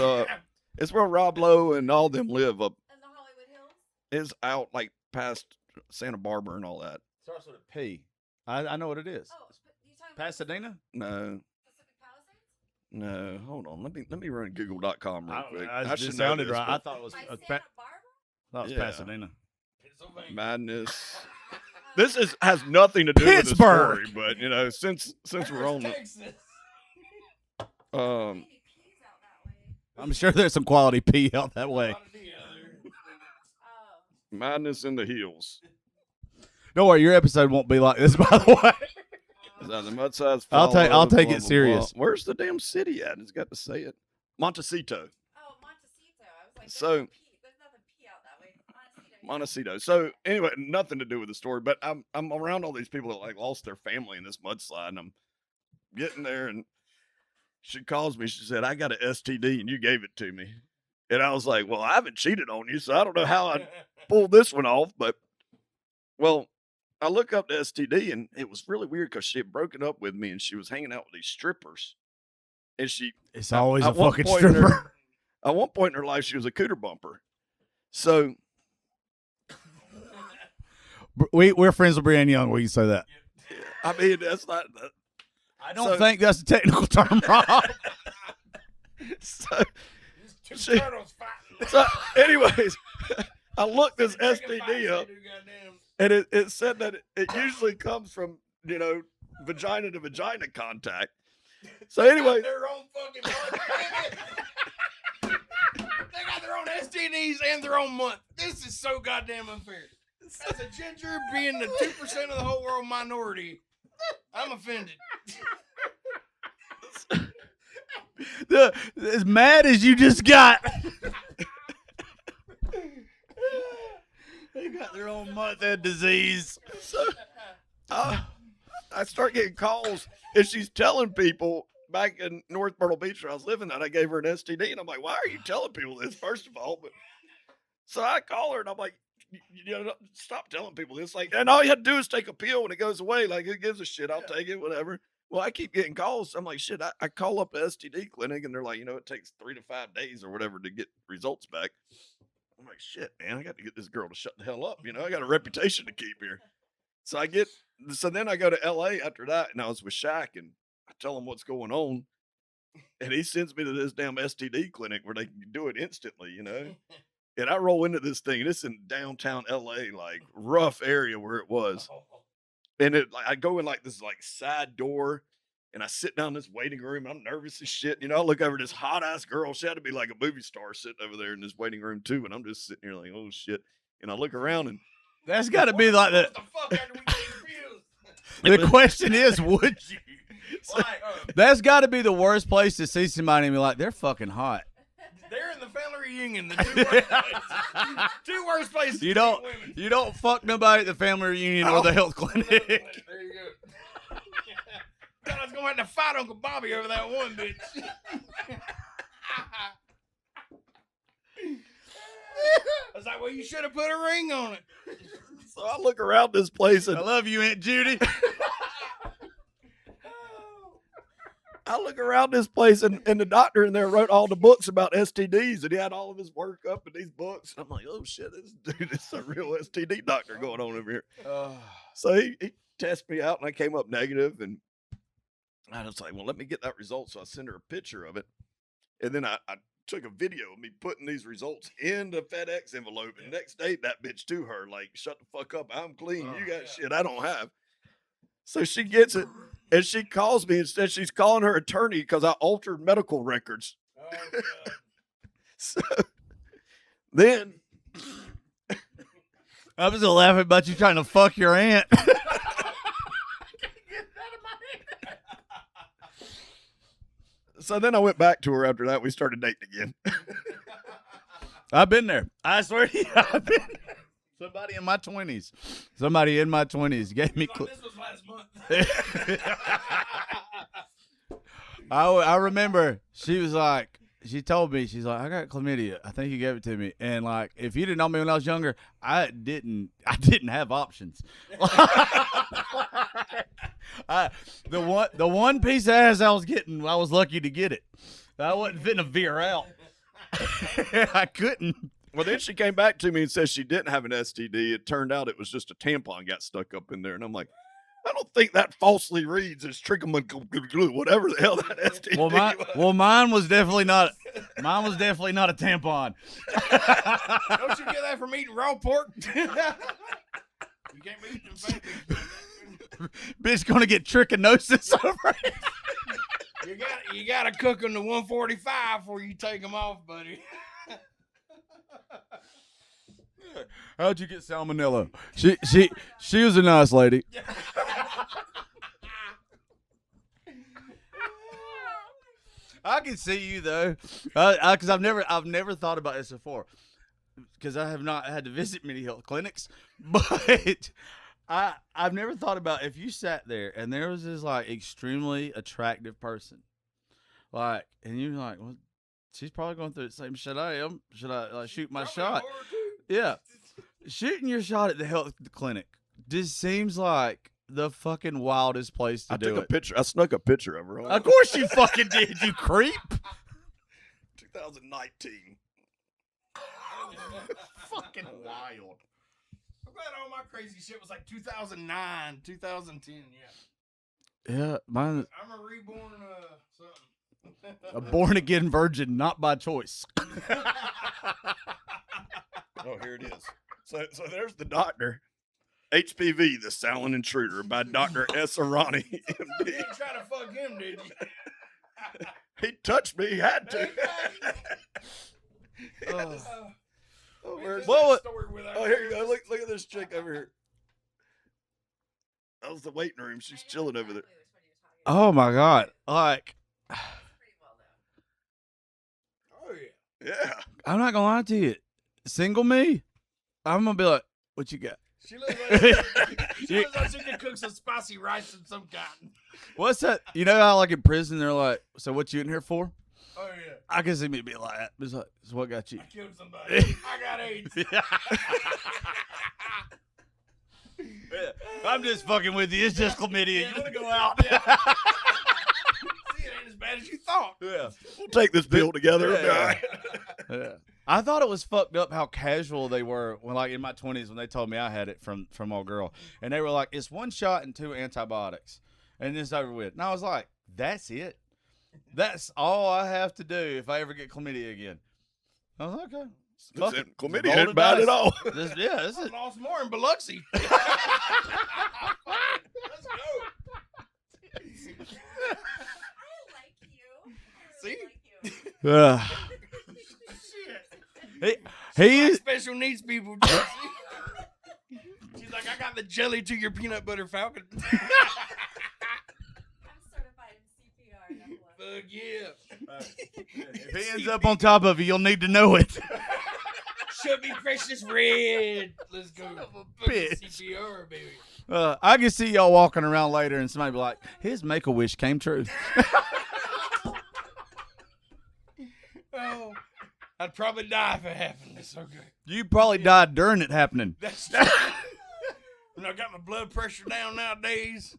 Speaker 3: it's where Rob Lowe and all them live up.
Speaker 5: In the Hollywood Hills?
Speaker 3: Is out like past Santa Barbara and all that.
Speaker 2: Starts with a P. I know what it is.
Speaker 5: Oh, you talking about
Speaker 2: Pasadena?
Speaker 3: No.
Speaker 5: Pacific Palisades?
Speaker 3: No, hold on. Let me run Google.com real quick.
Speaker 2: I
Speaker 3: should
Speaker 2: just
Speaker 3: know
Speaker 2: sounded
Speaker 3: this,
Speaker 2: right. I
Speaker 3: but
Speaker 2: thought it was,
Speaker 5: By
Speaker 2: thought
Speaker 5: Santa Barbara?
Speaker 2: it was
Speaker 3: Yeah.
Speaker 2: Pasadena.
Speaker 4: Pennsylvania.
Speaker 3: Madness. This has nothing to do with the
Speaker 2: Pittsburgh.
Speaker 3: story, but you know, since we're on the
Speaker 4: Texas.
Speaker 5: Maybe peas out that way.
Speaker 2: I'm sure there's some quality pee out that way.
Speaker 5: Oh.
Speaker 3: Madness in the Hills.
Speaker 2: Don't worry, your episode won't be like this, by the way.
Speaker 3: Is that the Mudsides?
Speaker 2: I'll take
Speaker 3: Blah,
Speaker 2: it
Speaker 3: blah,
Speaker 2: serious.
Speaker 3: blah. Where's the damn city at? It's got to say it. Montecito.
Speaker 5: Oh, Montecito. I was like,
Speaker 3: So-
Speaker 5: there's nothing pea out that way. Montecito.
Speaker 3: Montecito. So anyway, nothing to do with the story, but I'm around all these people that like lost their family in this mudslide, and I'm getting there, and she calls me. She said, "I got an STD, and you gave it to me." And I was like, "Well, I haven't cheated on you, so I don't know how I pulled this one off." But well, I look up the STD, and it was really weird because she had broken up with me, and she was hanging out with these strippers, and she
Speaker 2: It's always a
Speaker 3: at one
Speaker 2: fucking
Speaker 3: point in her-
Speaker 2: stripper.
Speaker 3: at one point in her life, she was a cooter bumper. So
Speaker 2: We're friends with Brianne Young. We can say that.
Speaker 3: I mean, that's not.
Speaker 2: I don't
Speaker 3: So-
Speaker 2: think that's a technical term, Rob.
Speaker 3: So,
Speaker 4: Two
Speaker 3: She-
Speaker 4: turtles fighting.
Speaker 3: so anyways, I looked this
Speaker 4: Take a
Speaker 3: STD
Speaker 4: fight,
Speaker 3: up,
Speaker 4: they do goddamn-
Speaker 3: and it said that it usually comes from vagina to vagina contact. So anyway,
Speaker 4: Their own fucking month. They got their own STDs and their own month. This is so goddamn unfair. As a ginger, being the 2% of the whole world minority, I'm offended.
Speaker 2: As mad as you just got. They got their own month-end disease.
Speaker 3: so I start getting calls, and she's telling people back in North Myrtle Beach where I was living that I gave her an STD, and I'm like, why are you telling people this? First of all, but so I call her, and I'm like, stop telling people this. Like, and all you had to do is take a pill, and it goes away. Like, who gives a shit? I'll take it, whatever. Well, I keep getting calls. I'm like, shit. I call up the STD clinic, and they're like, it takes 3 to 5 days or whatever to get results back. I'm like, shit, man. I got to get this girl to shut the hell up. I got a reputation to keep here. So then I go to LA after that, and I was with Shaq, and I tell him what's going on. And he sends me to this damn STD clinic where they can do it instantly, you know? And I roll into this thing, and it's in downtown LA, like rough area where it was. And I go in like this like side door, and I sit down in this waiting room, and I'm nervous as shit. You know, I look over this hot ass girl. She had to be like a movie star sitting over there in this waiting room too. And I'm just sitting here like, oh shit. And I look around, and
Speaker 2: That's got to be like the.
Speaker 4: What the fuck after we get confused?
Speaker 2: The question is, would you?
Speaker 4: Like,
Speaker 2: That's got to be the worst place to see somebody and be like, they're fucking hot.
Speaker 4: they're in the family reunion. The two worst places. Two worst places.
Speaker 2: You
Speaker 4: to meet
Speaker 2: don't
Speaker 4: women.
Speaker 2: you don't fuck nobody at the family reunion or the health clinic.
Speaker 4: There you go. Thought I was gonna have to fight Uncle Bobby over that one bitch. I was like, well, you should have put a ring on it.
Speaker 3: so I look around this place, and
Speaker 2: I love you, Aunt Judy.
Speaker 3: I look around this place, and the doctor in there wrote all the books about STDs, and he had all of his work up in these books. And I'm like, oh shit, this dude is a real STD doctor going on over here. So he tested me out, and I came up negative, and I was like, well, let me get that result. So I sent her a picture of it, and then I took a video of me putting these results in the FedEx envelope, and next day that bitch to her, like, shut the fuck up, I'm clean, you got shit I don't have. So she gets it, and she calls me and says she's calling her attorney because I altered medical records.
Speaker 4: Oh, God.
Speaker 3: So then
Speaker 2: I was laughing about you trying to fuck your aunt.
Speaker 3: So then I went back to her after that. We started dating again.
Speaker 2: I've been there. I swear to you, I've been there. Somebody in my 20s. Somebody in my 20s gave me.
Speaker 4: This was last month.
Speaker 2: I remember she was like, she told me, she's like, I got chlamydia. I think you gave it to me. And like, if you didn't know me when I was younger, I didn't have options. The one piece of ass I was getting, I was lucky to get it. I wasn't fitting to veer out. I couldn't.
Speaker 3: Well, then she came back to me and said she didn't have an STD. It turned out it was just a tampon got stuck up in there. And I'm like, I don't think that falsely reads as trichomoniasis, whatever the hell that STD was.
Speaker 2: Mine was definitely not. Mine was definitely not a tampon.
Speaker 4: Don't you get that from eating raw pork? You can't be eating fat.
Speaker 2: Bitch gonna get trichinosis over it.
Speaker 4: You gotta cook them to 145 before you take them off, buddy.
Speaker 2: How'd you get salmonella? She was a nice lady. I can see you though, because I've never thought about this before, because I have not had to visit many health clinics, but I've never thought about if you sat there and there was this like extremely attractive person, like, and you're like, well, she's probably going through the same shit I am. Should I like shoot my shot? Yeah, shooting your shot at the health clinic just seems like the fucking wildest place to do
Speaker 3: took
Speaker 2: it.
Speaker 3: a picture. I snuck a picture of her.
Speaker 2: Of course you fucking did, you creep.
Speaker 3: 2019.
Speaker 2: Fucking wild.
Speaker 4: I'm glad all my crazy shit was like 2009, 2010. Yeah.
Speaker 2: Yeah, mine.
Speaker 4: I'm a reborn something.
Speaker 2: A born again virgin, not by choice.
Speaker 3: Oh, here it is. So there's the doctor. HPV, the silent intruder, by Dr. S. Arani,
Speaker 4: You
Speaker 3: MD.
Speaker 4: didn't try to fuck him, did you?
Speaker 3: He touched me. He had to. Oh, where's
Speaker 2: What?
Speaker 3: Oh, here you go. Look at this chick over here. That was the waiting room. She's chilling over there.
Speaker 2: Oh my god! Like,
Speaker 4: Oh, yeah.
Speaker 3: Yeah.
Speaker 2: I'm not gonna lie to you. Single me, I'm gonna be like, "What you got?
Speaker 4: She looks like she can cook some spicy rice of some kind.
Speaker 2: What's that? You know how like in prison they're like, so what you in here for?"
Speaker 4: Oh, yeah.
Speaker 2: I can see me be like that. It's like, so what got you?
Speaker 4: I killed somebody. I got AIDS.
Speaker 2: Yeah. I'm just fucking with you. It's just chlamydia. You want to go out?
Speaker 4: Yeah. See, it ain't as bad as you thought.
Speaker 2: Yeah.
Speaker 3: We'll take this pill together. It'll be all
Speaker 2: Yeah.
Speaker 3: right.
Speaker 2: Yeah. I thought it was fucked up how casual they were when, like, in my 20s when they told me I had it from old girl, and they were like, "It's one shot and 2 antibiotics, and it's over with." And I was like, "That's it." That's all I have to do if I ever get chlamydia again. I was like, okay. Fuck it.
Speaker 3: Chlamydia
Speaker 2: Roll
Speaker 3: ain't
Speaker 2: the
Speaker 3: bad
Speaker 2: dice.
Speaker 3: at all.
Speaker 2: This
Speaker 4: I
Speaker 2: is
Speaker 4: lost more in Biloxi. Let's go.
Speaker 5: I like you. I
Speaker 4: See?
Speaker 5: really like you.
Speaker 4: Shit.
Speaker 2: he
Speaker 4: Like
Speaker 2: is.
Speaker 4: special needs people. Jesse. She's like, I got the jelly to your peanut butter falcon.
Speaker 5: I'm certified in CPR.
Speaker 4: Fuck yeah.
Speaker 2: If he ends up on top of you, you'll need to know it.
Speaker 4: Should be precious red. Let's go.
Speaker 2: Son of a
Speaker 4: Fucking
Speaker 2: bitch.
Speaker 4: CPR, baby.
Speaker 2: I can see y'all walking around later and somebody be like, his make-a-wish came true.
Speaker 4: Oh, I'd probably die if it happened. It's okay.
Speaker 2: You probably died during it happening.
Speaker 4: That's true. And I got my blood pressure down nowadays.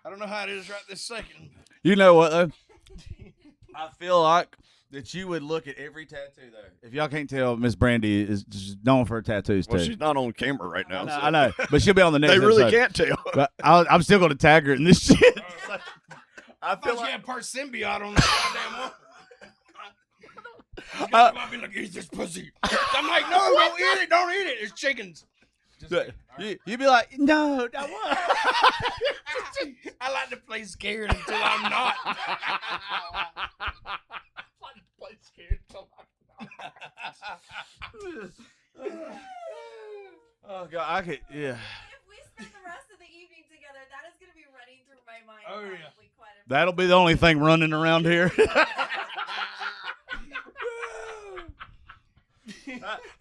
Speaker 4: I don't know how it is right this second.
Speaker 2: You know what, though? I feel like that you would look at every tattoo, though. If y'all can't tell, Miss Brandy is just known for her tattoos,
Speaker 3: Well,
Speaker 2: too.
Speaker 3: she's not on camera right now.
Speaker 2: I know, but she'll be on the next
Speaker 3: They really
Speaker 2: episode.
Speaker 3: can't tell.
Speaker 2: But I'm still going to tag her in this shit. I
Speaker 4: I
Speaker 2: feel
Speaker 4: thought
Speaker 2: like
Speaker 4: you had part symbiote on that goddamn one. I've been like, eat this pussy. I'm like, no, don't eat it. Don't eat it. It's chickens. Just kidding. All right.
Speaker 2: you'd be like, no, I want.
Speaker 4: I like to play scared until I'm not.
Speaker 2: Oh God, I could, yeah.
Speaker 5: If we spend the rest of the evening together, that is going to be running through my mind.
Speaker 4: Oh, yeah.
Speaker 5: probably quite a bit.
Speaker 2: That'll be the only thing running around here.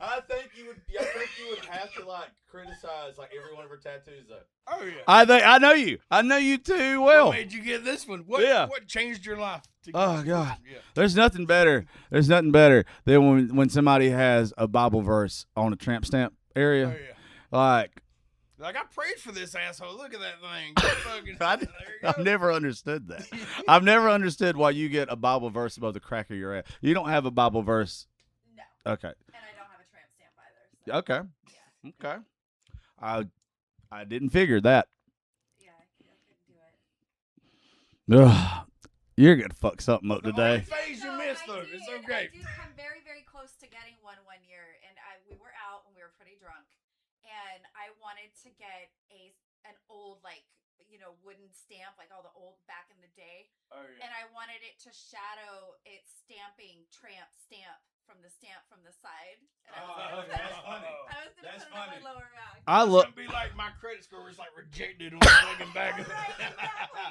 Speaker 2: I think you would have to like criticize like every one of her tattoos though.
Speaker 4: Oh yeah.
Speaker 2: I know you. I know you too well.
Speaker 4: What made you get this one? What?
Speaker 2: Yeah.
Speaker 4: What changed your life? To get
Speaker 2: Oh
Speaker 4: this
Speaker 2: God.
Speaker 4: one? Yeah.
Speaker 2: There's nothing better. There's nothing better than when somebody has a Bible verse on a tramp stamp area.
Speaker 4: Oh yeah.
Speaker 2: Like
Speaker 4: Like I prayed for this asshole. Look at that thing. Fucking,
Speaker 2: I,
Speaker 4: there you
Speaker 2: I've
Speaker 4: go.
Speaker 2: never understood that. I've never understood why you get a Bible verse above the crack of your ass. You don't have a Bible verse.
Speaker 5: No.
Speaker 2: Okay.
Speaker 5: And I don't have a tramp stamp either. So,
Speaker 2: Okay.
Speaker 5: yeah.
Speaker 2: Okay. I didn't figure that.
Speaker 5: Yeah, I couldn't do it.
Speaker 2: Ugh, you're gonna fuck something up
Speaker 4: The
Speaker 2: today.
Speaker 4: only phase you missed though. It's okay.
Speaker 5: I did come very, very close to getting one year, and we were out and we were pretty drunk, and I wanted to get an old wooden stamp, like all the old back in the day,
Speaker 4: Oh yeah.
Speaker 5: and I wanted it to shadow its stamping tramp stamp from the side. And I was gonna put it on my lower back.
Speaker 2: I
Speaker 4: It's
Speaker 2: look.
Speaker 4: gonna be like my credit score is like rejected on the fucking back of
Speaker 5: Right, exactly.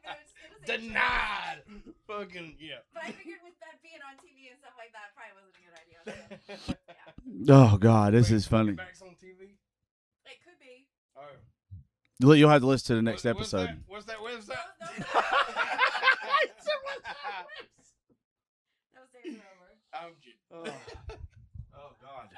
Speaker 5: But it's gonna say
Speaker 4: Denied. Fucking yeah.
Speaker 5: But I figured with that being on TV and stuff like that, probably wasn't a good idea. So, yeah,
Speaker 2: Oh God, this
Speaker 4: Wait,
Speaker 2: is funny.
Speaker 4: Back's on TV.
Speaker 5: it could be.
Speaker 4: Oh.
Speaker 2: Look, you'll have to listen to the next
Speaker 4: What's
Speaker 2: episode.
Speaker 4: that? What's that website?
Speaker 5: Those days are over.
Speaker 4: I'm kidding.
Speaker 2: Oh God!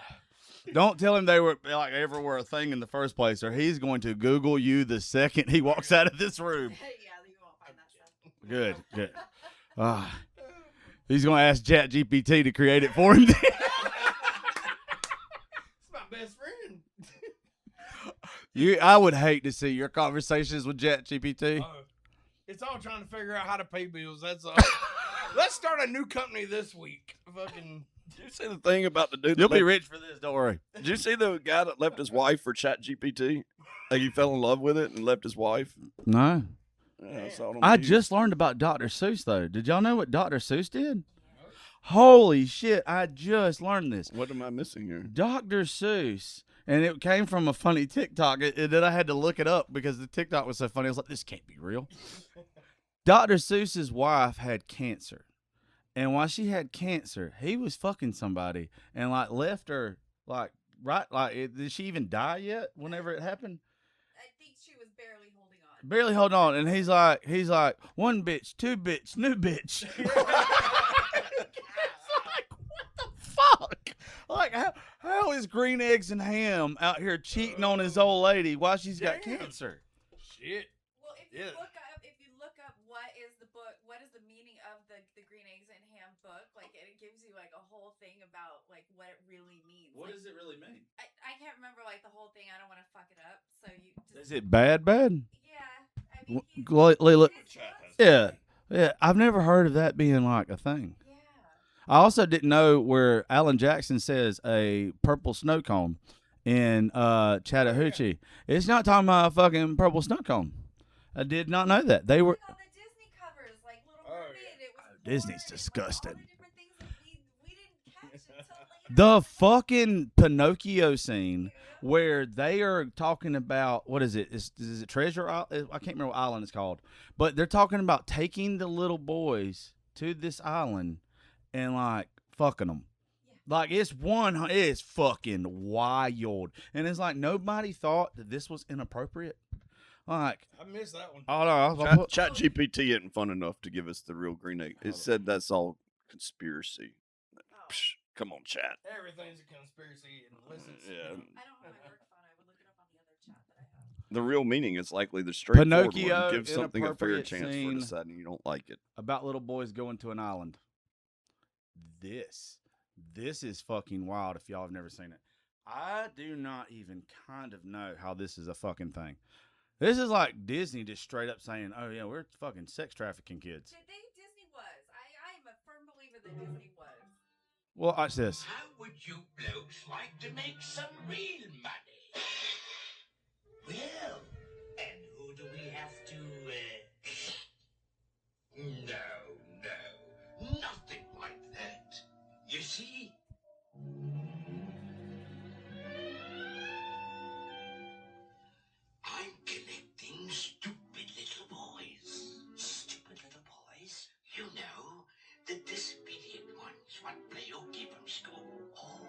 Speaker 2: Don't tell him they were like ever were a thing in the first place, or he's going to Google you the second he walks out of this room.
Speaker 5: Yeah, you won't find that stuff.
Speaker 2: Good, good. He's going to ask ChatGPT to create it for him.
Speaker 4: It's my best friend.
Speaker 2: I would hate to see your conversations with ChatGPT.
Speaker 4: It's all trying to figure out how to pay bills. That's all. Let's start a new company this week. Fucking.
Speaker 3: Did you see the thing about the dude?
Speaker 2: You'll
Speaker 3: that
Speaker 2: be
Speaker 3: left-
Speaker 2: rich for this. Don't worry.
Speaker 3: Did you see the guy that left his wife for ChatGPT? Like he fell in love with it and left his wife.
Speaker 2: No,
Speaker 3: Yeah, I saw it on
Speaker 2: I
Speaker 3: the news.
Speaker 2: just learned about Dr. Seuss though. Did y'all know what Dr. Seuss did? Holy shit! I just learned this.
Speaker 3: What am I missing here?
Speaker 2: Dr. Seuss, and it came from a funny TikTok that I had to look it up because the TikTok was so funny. I was like, this can't be real. Dr. Seuss's wife had cancer, and while she had cancer, he was fucking somebody and like left her did she even die yet? Whenever it happened,
Speaker 5: I think she was barely holding on.
Speaker 2: barely holding on, and he's like one bitch, two bitch, new bitch. Fuck! Like how is green eggs and ham out here cheating on his old lady while she's got
Speaker 4: Damn.
Speaker 2: cancer?
Speaker 4: Shit.
Speaker 5: Well, if you look up what is the meaning of the green eggs and ham book, like it gives you like a whole thing about like what it really means. Like,
Speaker 2: does it really mean?
Speaker 5: I can't remember like the whole thing. I don't want to fuck it up. So you just
Speaker 2: Is it bad?
Speaker 5: Yeah. I mean,
Speaker 2: Look,
Speaker 5: his book-
Speaker 2: yeah. Yeah, I've never heard of that being like a thing.
Speaker 5: Yeah.
Speaker 2: I also didn't know where Alan Jackson says a purple snow cone in Chattahoochee. It's not talking about a fucking purple snow cone. I did not know that. They were
Speaker 5: On the Disney covers, like Little
Speaker 4: Oh,
Speaker 5: Mermaid,
Speaker 4: yeah.
Speaker 5: it was
Speaker 2: Disney's
Speaker 5: porn, and, like,
Speaker 2: disgusting.
Speaker 5: all the different things that we didn't catch until later.
Speaker 2: The fucking Pinocchio scene where they are talking about what is it? Is it Treasure Island? I can't remember what island it's called, but they're talking about taking the little boys to this island and like fucking them. Like it's fucking wild, and it's like nobody thought that this was inappropriate. Like,
Speaker 4: I missed that one.
Speaker 2: oh no,
Speaker 3: Chat GPT isn't fun enough to give us the real green egg. It said that's all conspiracy. Psh, come on, chat.
Speaker 4: Everything's a conspiracy unless it's
Speaker 3: Yeah.
Speaker 5: I don't have my work phone. I would look it up on the other chat that I have.
Speaker 3: The real meaning is likely the straightforward
Speaker 2: Pinocchio,
Speaker 3: one. Give something a fair
Speaker 2: inappropriate
Speaker 3: chance for
Speaker 2: scene.
Speaker 3: deciding you don't like it.
Speaker 2: about little boys going to an island. This is fucking wild. If y'all have never seen it, I do not even kind of know how this is a fucking thing. This is like Disney just straight up saying, "Oh yeah, we're fucking sex trafficking kids."
Speaker 5: Disney was. I am a firm believer that Disney was.
Speaker 2: Well, watch this.
Speaker 6: How would you blokes like to make some real money? Well, and who do we have to, No, nothing like that. You see? I'm collecting stupid little boys. Stupid little boys? You know, the disobedient ones what play hooky from school. Oh,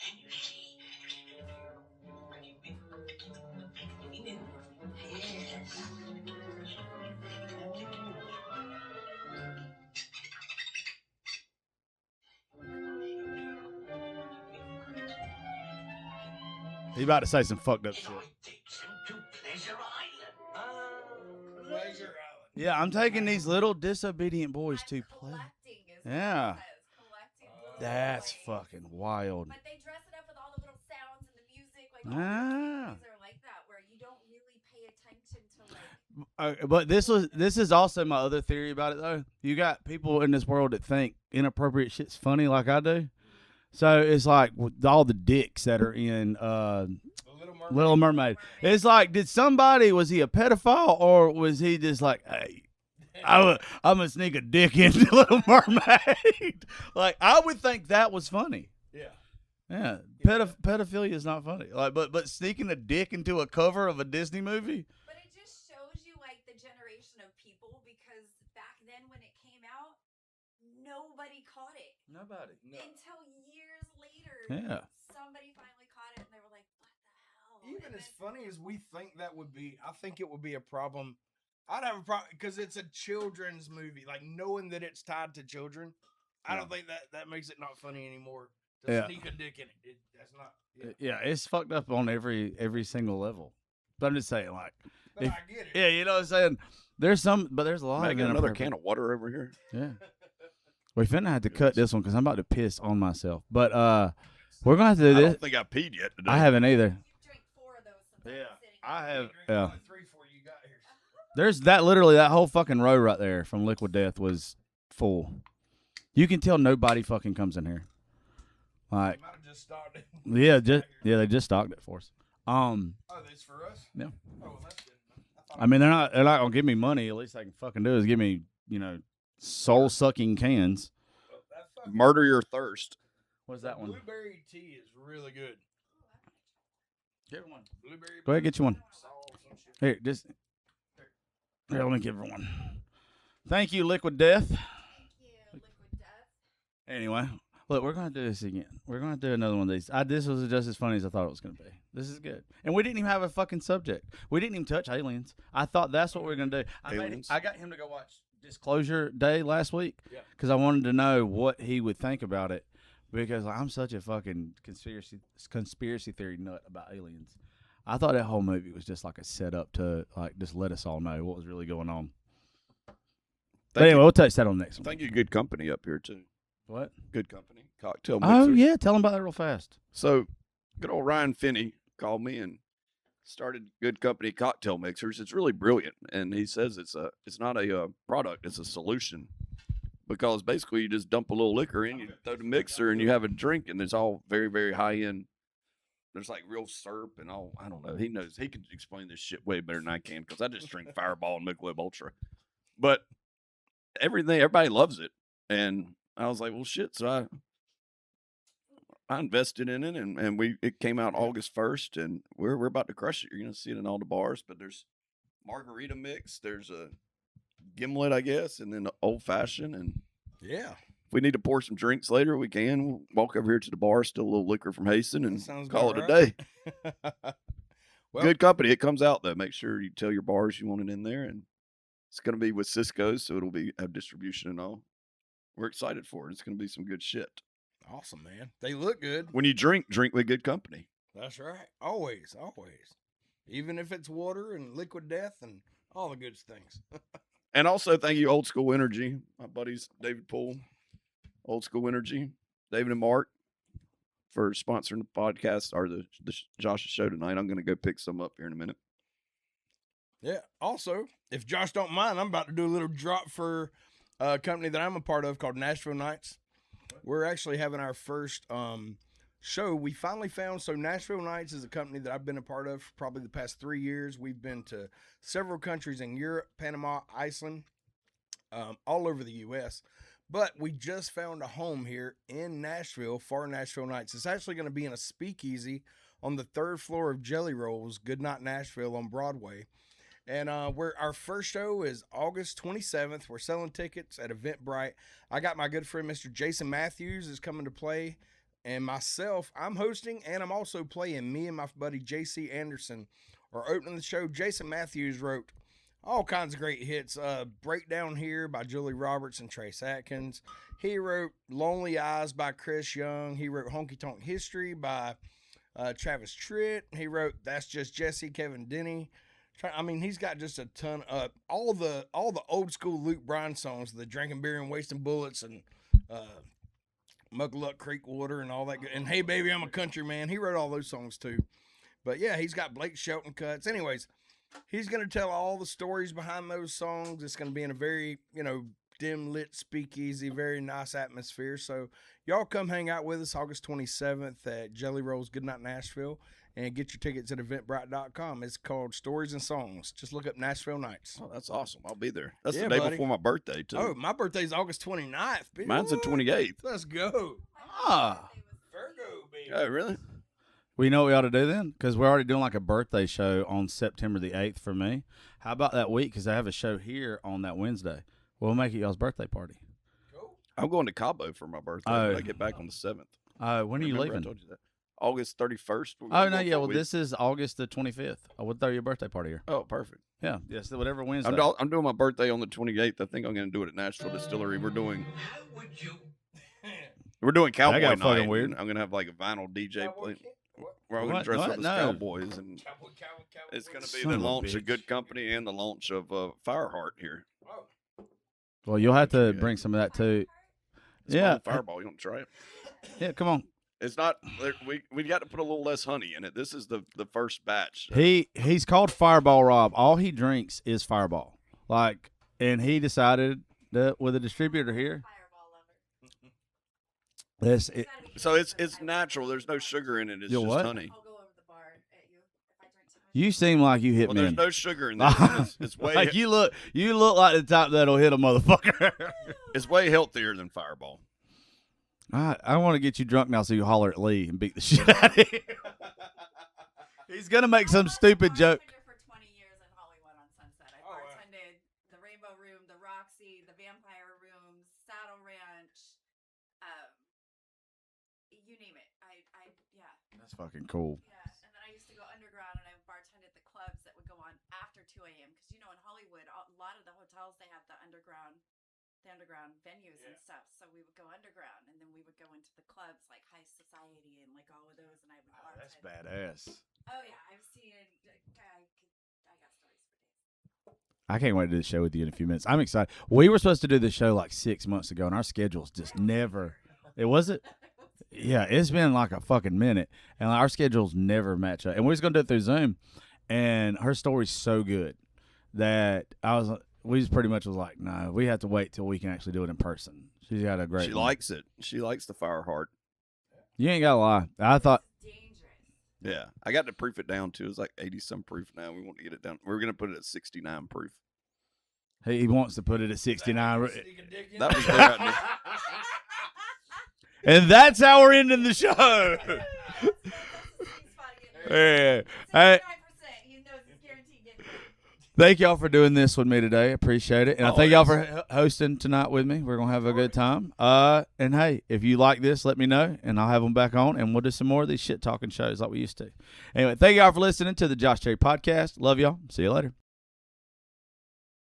Speaker 6: and you see...
Speaker 2: He about to say some fucked up shit.
Speaker 6: I takes them to Pleasure Island.
Speaker 4: Pleasure Island.
Speaker 2: Yeah, I'm taking these little disobedient boys
Speaker 5: I'm
Speaker 2: to play.
Speaker 5: collecting is what
Speaker 2: Yeah.
Speaker 5: it says. Collecting little
Speaker 2: That's
Speaker 5: boys.
Speaker 2: fucking wild.
Speaker 5: But they dress it up with all the little sounds and the music, like all the
Speaker 2: Ah.
Speaker 5: movies are like that, where you don't really pay attention to like.
Speaker 2: But this is also my other theory about it though. You got people in this world that think inappropriate shit's funny, like I do. So it's like with all the dicks that are in
Speaker 4: The
Speaker 2: Little Mermaid. It's like, was he a pedophile or was he just like, hey, I'm gonna sneak a dick into Little Mermaid? Like I would think that was funny.
Speaker 4: Yeah.
Speaker 2: Yeah, pedophilia is not funny. Like, but sneaking a dick into a cover of a Disney movie.
Speaker 5: But it just shows you like the generation of people, because back then when it came out, nobody caught it
Speaker 2: Nobody.
Speaker 5: until years later.
Speaker 2: Yeah.
Speaker 5: Somebody finally caught it, and they were like, "What the hell?"
Speaker 4: Even
Speaker 5: And
Speaker 4: as
Speaker 5: then-
Speaker 4: funny as we think that would be, I think it would be a problem. I'd have a problem because it's a children's movie. Like knowing that it's tied to children, I don't think that makes it not funny anymore. To
Speaker 2: Yeah.
Speaker 4: sneak a dick in it, that's not. Yeah.
Speaker 2: Yeah, it's fucked up on every single level. But I'm just saying, like,
Speaker 4: But
Speaker 2: if-
Speaker 4: I get it.
Speaker 2: yeah, you know what I'm saying? There's a lot
Speaker 3: Can I
Speaker 2: of
Speaker 3: get another
Speaker 2: inappropriate-
Speaker 3: can of water over here?
Speaker 2: Yeah. We finna have to cut this one because I'm about to piss on myself. But we're gonna have to do
Speaker 3: I
Speaker 2: this.
Speaker 3: don't think I peed yet today.
Speaker 2: I haven't either.
Speaker 5: You drank 4 of those since
Speaker 2: Yeah,
Speaker 5: I've been sitting
Speaker 2: I
Speaker 5: here.
Speaker 2: have.
Speaker 4: Drink
Speaker 2: Yeah.
Speaker 4: only 3 before you got here.
Speaker 2: There's that whole fucking row right there from Liquid Death was full. You can tell nobody fucking comes in here. Like,
Speaker 4: Might have just started.
Speaker 2: they just stocked it for us.
Speaker 4: Oh, that's for us.
Speaker 2: Yeah.
Speaker 4: Oh, well, that's good. thought
Speaker 2: I mean, they're not gonna give me money. At least they can fucking do is give me, soul sucking cans.
Speaker 4: that fucking-
Speaker 3: Murder your thirst.
Speaker 2: What's that one?
Speaker 4: Blueberry tea is really good.
Speaker 2: Get one.
Speaker 4: Blueberry.
Speaker 2: Go ahead, get you one.
Speaker 4: Sauce and shit.
Speaker 2: Here, here, let me give her one. Thank you, Liquid Death.
Speaker 5: Thank you, Liquid Death.
Speaker 2: Anyway, look, we're gonna do this again. We're gonna do another one of these. This was just as funny as I thought it was gonna be. This is good, and we didn't even have a fucking subject. We didn't even touch aliens. I thought that's what we were gonna do.
Speaker 3: Aliens?
Speaker 2: I got him to go watch Disclosure Day last week
Speaker 4: Yeah.
Speaker 2: because I wanted to know what he would think about it because I'm such a fucking conspiracy theory nut about aliens. I thought that whole movie was just like a setup to like just let us all know what was really going on. But anyway, we'll touch that on the next one.
Speaker 3: Thank you. Good company up here too.
Speaker 2: What?
Speaker 3: Good company. Cocktail mixers.
Speaker 2: Oh yeah, tell them about that real fast.
Speaker 3: So, good old Ryan Finney called me and started Good Company cocktail mixers. It's really brilliant, and he says it's not a product, it's a solution. Because basically you just dump a little liquor in, you throw the mixer, and you have a drink, and it's all very, very high end. There's like real syrup and all. I don't know. He knows. He can explain this shit way better than I can because I just drink Fireball and Michelob Ultra. But everybody loves it, and I was like, well, shit. So I invested in it, and it came out August 1st, and we're about to crush it. You're gonna see it in all the bars. But there's margarita mix. There's a gimlet, I guess, and then the old fashioned. And
Speaker 4: Yeah.
Speaker 3: if we need to pour some drinks later, we can. We'll walk over here to the bar, steal a little liquor from Hasten, and
Speaker 4: Sounds
Speaker 3: call it
Speaker 4: about
Speaker 3: a day.
Speaker 4: right. Well,
Speaker 3: Good Company. It comes out, though. Make sure you tell your bars you want it in there. And it's going to be with Cisco, so it'll have distribution and all. We're excited for it. It's going to be some good shit.
Speaker 4: Awesome, man. They look good.
Speaker 3: When you drink with Good Company.
Speaker 4: That's right. Always, always. Even if it's water and liquid death and all the good things.
Speaker 3: And also, thank you, Old School Energy. My buddies, David Poole, Old School Energy, David and Mark, for sponsoring the podcast or the Josh's show tonight. I'm going to go pick some up here in a minute.
Speaker 4: Yeah. Also, if Josh don't mind, I'm about to do a little drop for a company that I'm a part of called Nashville Nights. We're actually having our first show. We finally found, so Nashville Nights is a company that I've been a part of for probably the past 3 years. We've been to several countries in Europe, Panama, Iceland, all over the U.S., but we just found a home here in Nashville for Nashville Nights. It's actually going to be in a speakeasy on the 3rd floor of Jelly Rolls, Good Night Nashville on Broadway. And our first show is August 27th. We're selling tickets at Eventbrite. I got my good friend Mr. Jason Matthews is coming to play, and myself, I'm hosting, and I'm also playing. Me and my buddy J.C. Anderson are opening the show. Jason Matthews wrote all kinds of great hits. Breakdown Here by Julie Roberts and Trace Atkins. He wrote Lonely Eyes by Chris Young. He wrote Honky Tonk History by Travis Tritt. He wrote That's Just Jesse, Kevin Denny. I mean, he's got just a ton of all the old school Luke Bryan songs, the Drinking Beer and Wasting Bullets and Muckluck Creek Water and all that good. And Hey Baby, I'm a Country Man. He wrote all those songs too. But yeah, he's got Blake Shelton cuts. Anyways, he's going to tell all the stories behind those songs. It's going to be in a very, dim lit speakeasy, very nice atmosphere. So y'all come hang out with us August 27th at Jelly Rolls Goodnight Nashville. And get your tickets at eventbrite.com. It's called Stories and Songs. Just look up Nashville Nights.
Speaker 3: Oh, that's awesome. I'll be there. That's
Speaker 4: Yeah,
Speaker 3: the day
Speaker 4: buddy.
Speaker 3: before my birthday, too.
Speaker 4: Oh, my birthday's August 29th. Bitch.
Speaker 3: Mine's the 28th.
Speaker 4: Let's go.
Speaker 2: Ah.
Speaker 4: Virgo, baby.
Speaker 3: Oh, really?
Speaker 2: Well, you know what we ought to do then? Because we're already doing like a birthday show on September the 8th for me. How about that week? Because I have a show here on that Wednesday. We'll make it y'all's birthday party.
Speaker 4: Cool.
Speaker 3: I'm going to Cabo for my birthday.
Speaker 2: Oh.
Speaker 3: But I get back on the 7th.
Speaker 2: When are you
Speaker 3: Remember I
Speaker 2: leaving?
Speaker 3: told you that. August 31st.
Speaker 2: Oh, no, yeah. Well, this is August the 25th. I would throw your birthday party here.
Speaker 3: Oh, perfect.
Speaker 2: Yeah. Yes, whatever Wednesday.
Speaker 3: I'm doing my birthday on the 28th. I think I'm going to do it at Nashville Distillery. We're doing
Speaker 6: How would you?
Speaker 3: Cowboy
Speaker 2: got
Speaker 3: night.
Speaker 2: fucking weird.
Speaker 3: I'm going to have like a vinyl DJ play.
Speaker 4: What?
Speaker 3: Where I'm going
Speaker 2: What?
Speaker 3: to dress
Speaker 2: What?
Speaker 3: up as
Speaker 2: No.
Speaker 3: cowboys. And
Speaker 4: Cowboy.
Speaker 3: it's going to be
Speaker 2: Son
Speaker 3: the
Speaker 2: of a
Speaker 3: launch of
Speaker 2: bitch.
Speaker 3: Good Company and the launch of Fireheart here.
Speaker 4: Oh.
Speaker 2: Well, you'll have to
Speaker 3: Yeah.
Speaker 2: bring some of that too.
Speaker 3: It's
Speaker 2: Yeah.
Speaker 3: called Fireball. You want to try it?
Speaker 2: Yeah, come on.
Speaker 3: It's not. We got to put a little less honey in it. This is the first batch.
Speaker 2: He's called Fireball Rob. All he drinks is Fireball. And he decided that with a distributor here,
Speaker 5: Fireball lover.
Speaker 2: this
Speaker 5: It's gotta be
Speaker 3: So
Speaker 5: good for
Speaker 3: it's
Speaker 5: the
Speaker 3: natural. There's no sugar in it. It's
Speaker 2: You'll
Speaker 3: just
Speaker 2: what?
Speaker 3: honey.
Speaker 5: I'll go over the bar at you if I drink too much.
Speaker 2: you seem like you hit
Speaker 3: Well,
Speaker 2: me.
Speaker 3: there's no sugar in this. It's way
Speaker 2: Like you look like the type that'll hit a motherfucker.
Speaker 3: it's way healthier than Fireball.
Speaker 2: I want to get you drunk now so you holler at Lee and beat the shit out of him. He's gonna make some stupid joke.
Speaker 5: I bartended for 20 years in Hollywood on Sunset. I
Speaker 4: Oh, wow.
Speaker 5: bartended the Rainbow Room, the Roxy, the Vampire Rooms, Saddle Ranch, you name it. Yeah.
Speaker 2: That's fucking cool.
Speaker 5: Yeah, and then I used to go underground and I bartended the clubs that would go on after 2 a.m. Because in Hollywood, a lot of the hotels they have the underground venues and stuff. So we would go underground and then we would go into the clubs like High Society and like all of those, and I would bartend.
Speaker 2: That's badass.
Speaker 5: Oh yeah, I've seen it. I got stories for days.
Speaker 2: I can't wait to do the show with you in a few minutes. I'm excited. We were supposed to do this show like 6 months ago, and our schedules just never. It wasn't. Yeah, it's been like a fucking minute, and our schedules never match up. And we was gonna do it through Zoom, and her story's so good that we just pretty much was like, no, we have to wait till we can actually do it in person. She's got a great.
Speaker 3: She likes it. She likes the fire heart.
Speaker 2: You ain't gotta lie. I thought.
Speaker 5: Dangerous.
Speaker 3: Yeah, I got to proof it down too. It's like 80-some proof now. We want to get it down. We're gonna put it at 69 proof.
Speaker 2: He wants to put it at 69.
Speaker 3: That was their idea.
Speaker 2: And that's how we're ending the show. Yeah. Hey,
Speaker 5: He knows he's guaranteed getting it.
Speaker 2: thank y'all for doing this with me today. Appreciate it. And I thank y'all for hosting tonight with me. We're going to have a good time. And hey, if you like this, let me know, and I'll have them back on, and we'll do some more of these shit-talking shows like we used to. Anyway, thank y'all for listening to the Josh Terry Podcast. Love y'all. See you later.